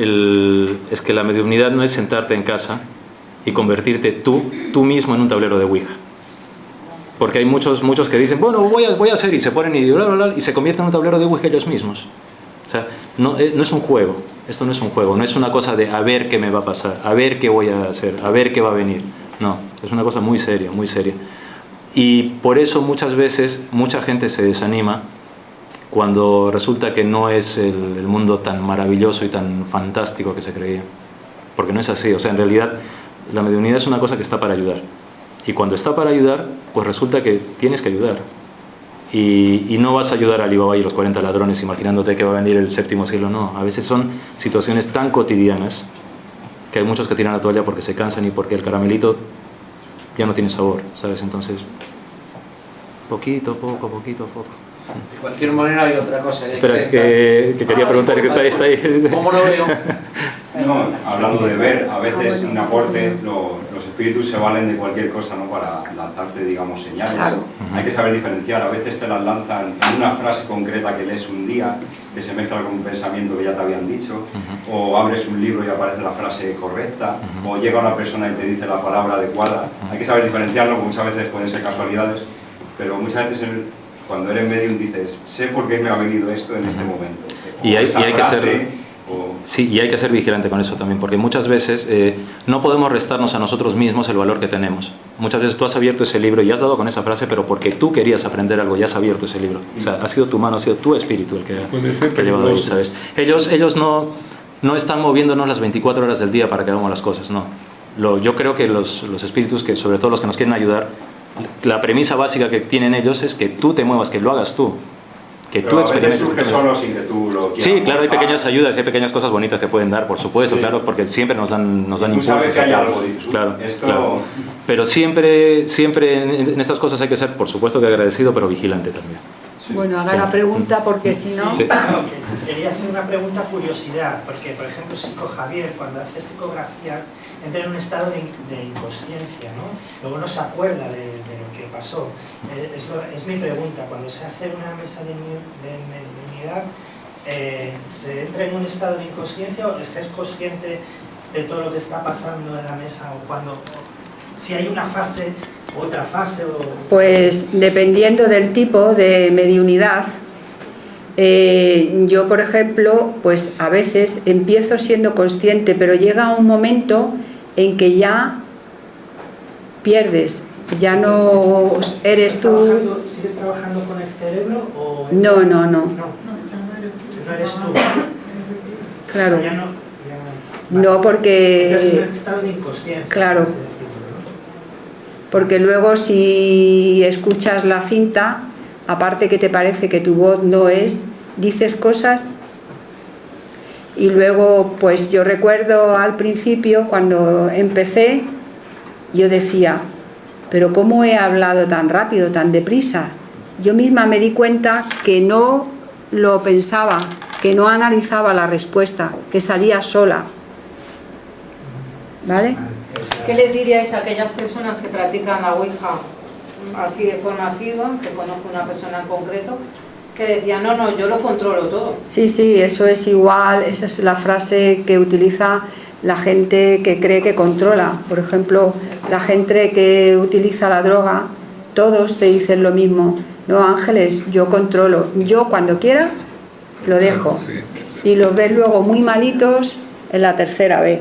es que la mediunidad no es sentarte en casa y convertirte tú mismo en un tablero de Ouija. Porque hay muchos que dicen, bueno, voy a hacer, y se ponen y bla, bla, bla, y se convierten en un tablero de Ouija ellos mismos. O sea, no es un juego, esto no es un juego, no es una cosa de a ver qué me va a pasar, a ver qué voy a hacer, a ver qué va a venir. No, es una cosa muy seria, muy seria. Y por eso muchas veces mucha gente se desanima cuando resulta que no es el mundo tan maravilloso y tan fantástico que se creía. Porque no es así, o sea, en realidad la mediunidad es una cosa que está para ayudar. Y cuando está para ayudar, pues resulta que tienes que ayudar. Y no vas a ayudar a Alibaba y los 40 ladrones imaginándote que va a venir el séptimo cielo, no. A veces son situaciones tan cotidianas que hay muchos que tiran la toalla porque se cansan y porque el caramelito ya no tiene sabor, ¿sabes? Entonces, poquito, poco. De cualquier manera hay otra cosa. Espera, que quería preguntar, que está ahí. ¿Cómo lo veo? No, hablando de ver, a veces un aporte, los espíritus se valen de cualquier cosa, ¿no? Para lanzarte, digamos, señales. Claro. Hay que saber diferenciar, a veces te las lanzan en una frase concreta que lees un día, que se mezcla con un pensamiento que ya te habían dicho, o abres un libro y aparece la frase correcta, o llega una persona y te dice la palabra adecuada. Hay que saber diferenciarlo, porque muchas veces pueden ser casualidades, pero muchas veces cuando eres medium dices, sé por qué me ha venido esto en este momento. Y hay que ser... frase, Sí, y hay que ser vigilante con eso también, porque muchas veces no podemos restarnos a nosotros mismos el valor que tenemos. Muchas veces tú has abierto ese libro y has dado con esa frase, pero porque tú querías aprender algo y has abierto ese libro. O sea, ha sido tu mano, ha sido tu espíritu el que ha llevado ahí, ¿sabes? Ellos no están moviéndonos las 24 horas del día para que hagamos las cosas, no. Yo creo que los espíritus, que sobre todo los que nos quieren ayudar, la premisa básica que tienen ellos es que tú te muevas, que lo hagas tú. Que tú experimentes. Surge solo sin que tú lo quieras. Sí, claro, hay pequeñas ayudas, hay pequeñas cosas bonitas que pueden dar, por supuesto, claro, porque siempre nos dan impulsos. Sabes que hay algo, claro, esto... claro. Pero siempre en estas cosas hay que ser, por supuesto, que agradecido, pero vigilante también. Bueno, haga la pregunta porque si no... Sí. Quería hacer una pregunta curiosidad, porque por ejemplo Psico Javier, cuando hace psicografía, entra en un estado de inconsciencia, ¿no? Luego no se acuerda de lo que pasó. Es mi pregunta, cuando se hace una mesa de mediunidad, ¿se entra en un estado de inconsciencia o es consciente de todo lo que está pasando en la mesa? O cuando, si hay una fase, otra fase o... Pues dependiendo del tipo de mediunidad, yo por ejemplo, pues a veces empiezo siendo consciente, pero llega un momento en que ya pierdes, ya no eres tú. ¿Sigues trabajando con el cerebro o...? No. No eres tú. Claro. O sea, No, porque... Es un estado de inconsciencia. Claro. Porque luego si escuchas la cinta, aparte que te parece que tu voz no es, dices cosas y luego pues yo recuerdo al principio cuando empecé, yo decía, pero ¿cómo he hablado tan rápido, tan deprisa? Yo misma me di cuenta que no lo pensaba, que no analizaba la respuesta, que salía sola. ¿Vale? ¿Qué les diríais a aquellas personas que practican la Ouija así de forma asidua, que conozco una persona en concreto, que decía, no, yo lo controlo todo? Sí, eso es igual, esa es la frase que utiliza la gente que cree que controla. Por ejemplo, la gente que utiliza la droga, todos te dicen lo mismo. No, Ángeles, yo controlo, yo cuando quiera lo dejo. Y los ves luego muy malitos en la tercera vez.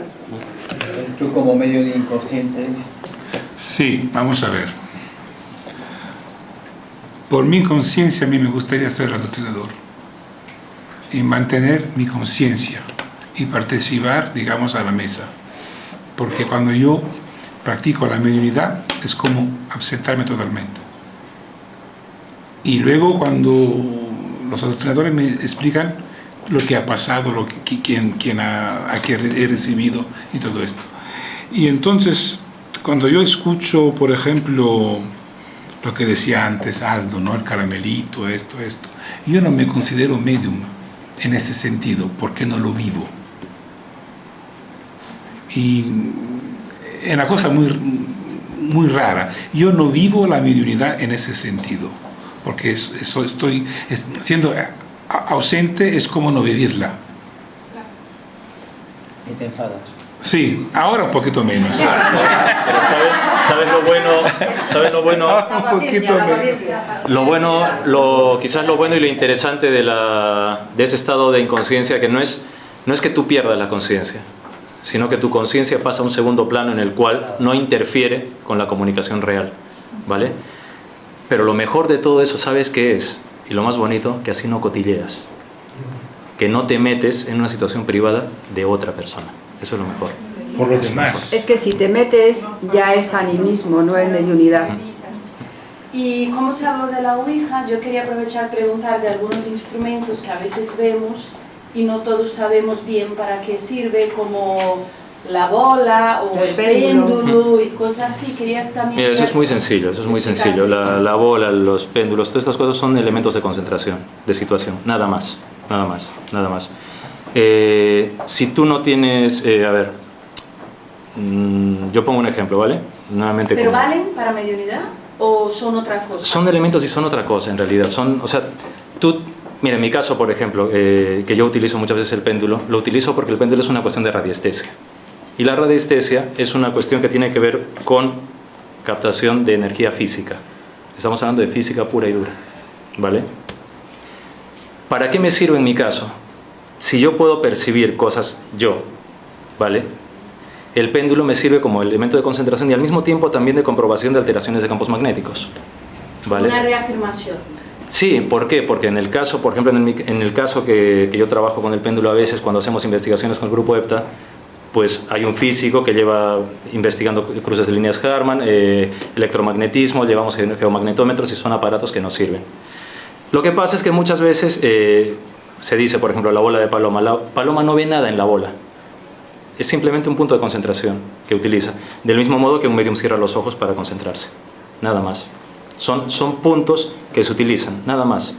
¿Tú como medio de inconsciente? Sí, vamos a ver. Por mi conciencia a mí me gustaría ser adoctrinador y mantener mi conciencia y participar, digamos, a la mesa. Porque cuando yo practico la mediunidad es como absentarme totalmente. Y luego cuando los adoctrinadores me explican lo que ha pasado, quién he recibido y todo esto. Y entonces, cuando yo escucho, por ejemplo, lo que decía antes Aldo, ¿no? El caramelito, esto, yo no me considero medium en ese sentido, porque no lo vivo. Y es una cosa muy rara. Yo no vivo la mediunidad en ese sentido, porque siendo ausente es como no vivirla. ¿Y te enfadas? Sí, ahora un poquito menos. Pero ¿sabes lo bueno? Un poquito menos. Quizás lo bueno y lo interesante de ese estado de inconsciencia, que no es que tú pierdas la conciencia, sino que tu conciencia pasa a un segundo plano en el cual no interfiere con la comunicación real, ¿vale? Pero lo mejor de todo eso, ¿sabes qué es? Y lo más bonito, que así no cotilleas, que no te metes en una situación privada de otra persona. Eso es lo mejor. Por lo demás. Es que si te metes ya es animismo, no es mediunidad. Y como se habló de la Ouija, yo quería aprovechar y preguntar de algunos instrumentos que a veces vemos y no todos sabemos bien para qué sirve, como la bola o el péndulo y cosas así. Quería también... Mira, eso es muy sencillo, La bola, los péndulos, todas estas cosas son elementos de concentración, de situación, nada más. Si tú no tienes, yo pongo un ejemplo, ¿vale? Nuevamente. ¿Pero valen para mediunidad o son otra cosa? Son elementos y son otra cosa en realidad. Mira, en mi caso, por ejemplo, que yo utilizo muchas veces el péndulo, lo utilizo porque el péndulo es una cuestión de radiestesia. Y la radiestesia es una cuestión que tiene que ver con captación de energía física. Estamos hablando de física pura y dura, ¿vale? ¿Para qué me sirve en mi caso? Si yo puedo percibir cosas yo, ¿vale? El péndulo me sirve como elemento de concentración y al mismo tiempo también de comprobación de alteraciones de campos magnéticos, ¿vale? Una reafirmación. Sí, ¿por qué? Porque en el caso, por ejemplo, en el caso que yo trabajo con el péndulo a veces, cuando hacemos investigaciones con el grupo EPTA, pues hay un físico que lleva investigando cruces de líneas Harman, electromagnetismo, llevamos geomagnetómetros y son aparatos que nos sirven. Lo que pasa es que muchas veces se dice, por ejemplo, la bola de Paloma. La Paloma no ve nada en la bola. Es simplemente un punto de concentración que utiliza. Del mismo modo que un medium cierra los ojos para concentrarse. Nada más. Son puntos que se utilizan, nada más.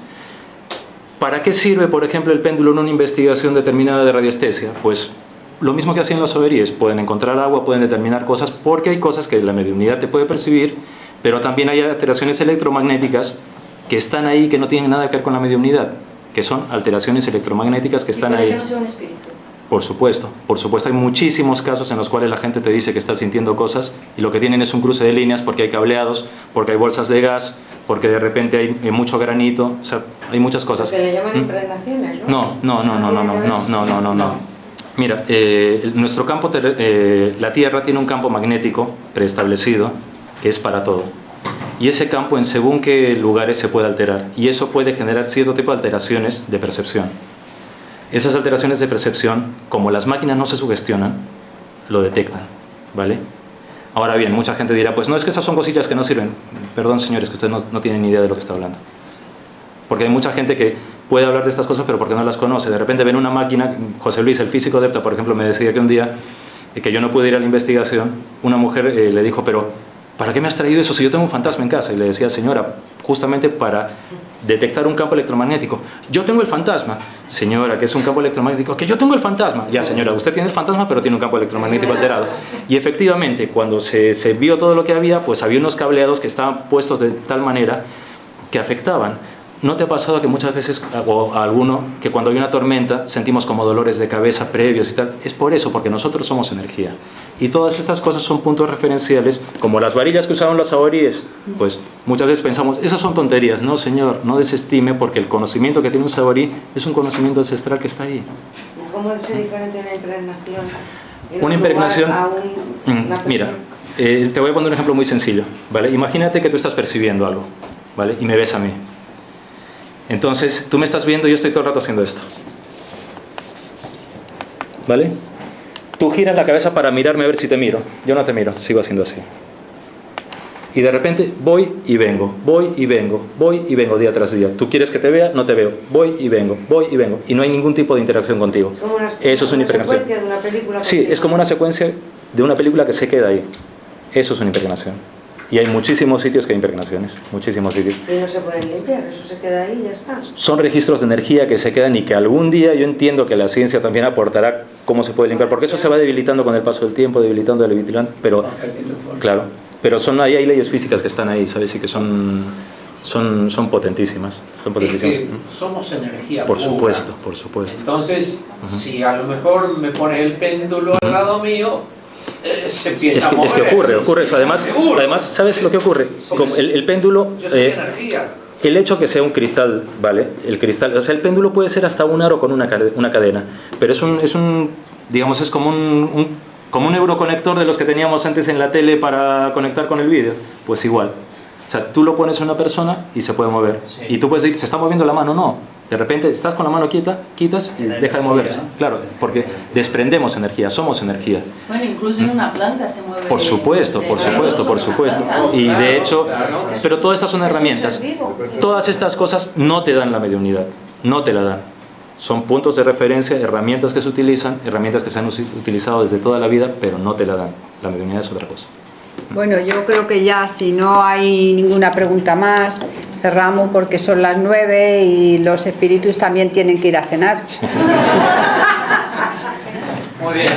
¿Para qué sirve, por ejemplo, el péndulo en una investigación determinada de radiestesia? Pues lo mismo que hacían los overíes. Pueden encontrar agua, pueden determinar cosas, porque hay cosas que la mediunidad te puede percibir, pero también hay alteraciones electromagnéticas que están ahí, que no tienen nada que ver con la mediunidad, que son alteraciones electromagnéticas que están ahí. ¿Y puede que no sea un espíritu? Por supuesto, hay muchísimos casos en los cuales la gente te dice que está sintiendo cosas y lo que tienen es un cruce de líneas porque hay cableados, porque hay bolsas de gas, porque de repente hay mucho granito, o sea, hay muchas cosas. Lo que le llaman impregnaciones, ¿no? No. Mira, nuestro campo, la Tierra tiene un campo magnético preestablecido que es para todo. Y ese campo en según qué lugares se puede alterar y eso puede generar cierto tipo de alteraciones de percepción. Esas alteraciones de percepción, como las máquinas no se sugestionan, lo detectan, ¿vale? Ahora bien, mucha gente dirá, pues no, es que esas son cosillas que no sirven. Perdón, señores, que ustedes no tienen ni idea de lo que está hablando. Porque hay mucha gente que puede hablar de estas cosas, pero porque no las conoce. De repente ven una máquina, José Luis, el físico de EPTA, por ejemplo, me decía que un día, que yo no pude ir a la investigación, una mujer le dijo, pero ¿para qué me has traído eso si yo tengo un fantasma en casa? Y le decía, señora, justamente para detectar un campo electromagnético. Yo tengo el fantasma. Señora, ¿qué es un campo electromagnético? Que yo tengo el fantasma. Ya, señora, usted tiene el fantasma, pero tiene un campo electromagnético alterado. Y efectivamente, cuando se vio todo lo que había, pues había unos cableados que estaban puestos de tal manera que afectaban. ¿No te ha pasado que muchas veces, o a alguno, que cuando hay una tormenta sentimos como dolores de cabeza previos y tal? Es por eso, porque nosotros somos energía. Y todas estas cosas son puntos referenciales, como las varillas que usaban los saoríes. Pues muchas veces pensamos, esas son tonterías. No, señor, no desestime, porque el conocimiento que tiene un saorí es un conocimiento ancestral que está ahí. ¿Y cómo es diferente una impregnación? Una impregnación, mira, te voy a poner un ejemplo muy sencillo, ¿vale? Imagínate que tú estás percibiendo algo, ¿vale? Y me ves a mí. Entonces, tú me estás viendo y yo estoy todo el rato haciendo esto, ¿vale? Tú giras la cabeza para mirarme a ver si te miro. Yo no te miro, sigo haciendo así. Y de repente voy y vengo, día tras día. Tú quieres que te vea, no te veo. Voy y vengo. Y no hay ningún tipo de interacción contigo. Eso es una impregnación. ¿Secuencia de una película? Sí, es como una secuencia de una película que se queda ahí. Eso es una impregnación. Y hay muchísimos sitios que hay impregnaciones, muchísimos sitios. Y no se pueden limpiar, eso se queda ahí y ya está. Son registros de energía que se quedan y que algún día yo entiendo que la ciencia también aportará cómo se puede limpiar, porque eso se va debilitando con el paso del tiempo, debilitando, pero claro, pero ahí hay leyes físicas que están ahí, ¿sabes? Y que son potentísimas. Son potentísimas. Es que somos energía por pura. Supuesto, por supuesto. Entonces, si a lo mejor me pones el péndulo al lado mío, se empieza a mover. Es que ocurre eso. Además, ¿sabes lo que ocurre? El péndulo... Yo soy energía. El hecho que sea un cristal, ¿vale? El cristal, o sea, el péndulo puede ser hasta un aro con una cadena, pero es como un euroconector de los que teníamos antes en la tele para conectar con el vídeo. Pues igual. O sea, tú lo pones a una persona y se puede mover. Sí. Y tú puedes decir, ¿se está moviendo la mano? No. De repente estás con la mano quieta, quitas y deja de moverse. Claro, porque desprendemos energía, somos energía. Bueno, incluso en una planta se mueve. Por supuesto. Y de hecho, pero todas estas son herramientas. Todas estas cosas no te dan la mediunidad, no te la dan. Son puntos de referencia, herramientas que se utilizan, herramientas que se han utilizado desde toda la vida, pero no te la dan. La mediunidad es otra cosa. Bueno, yo creo que ya si no hay ninguna pregunta más, cerramos porque son las 9 y los espíritus también tienen que ir a cenar. Muy bien.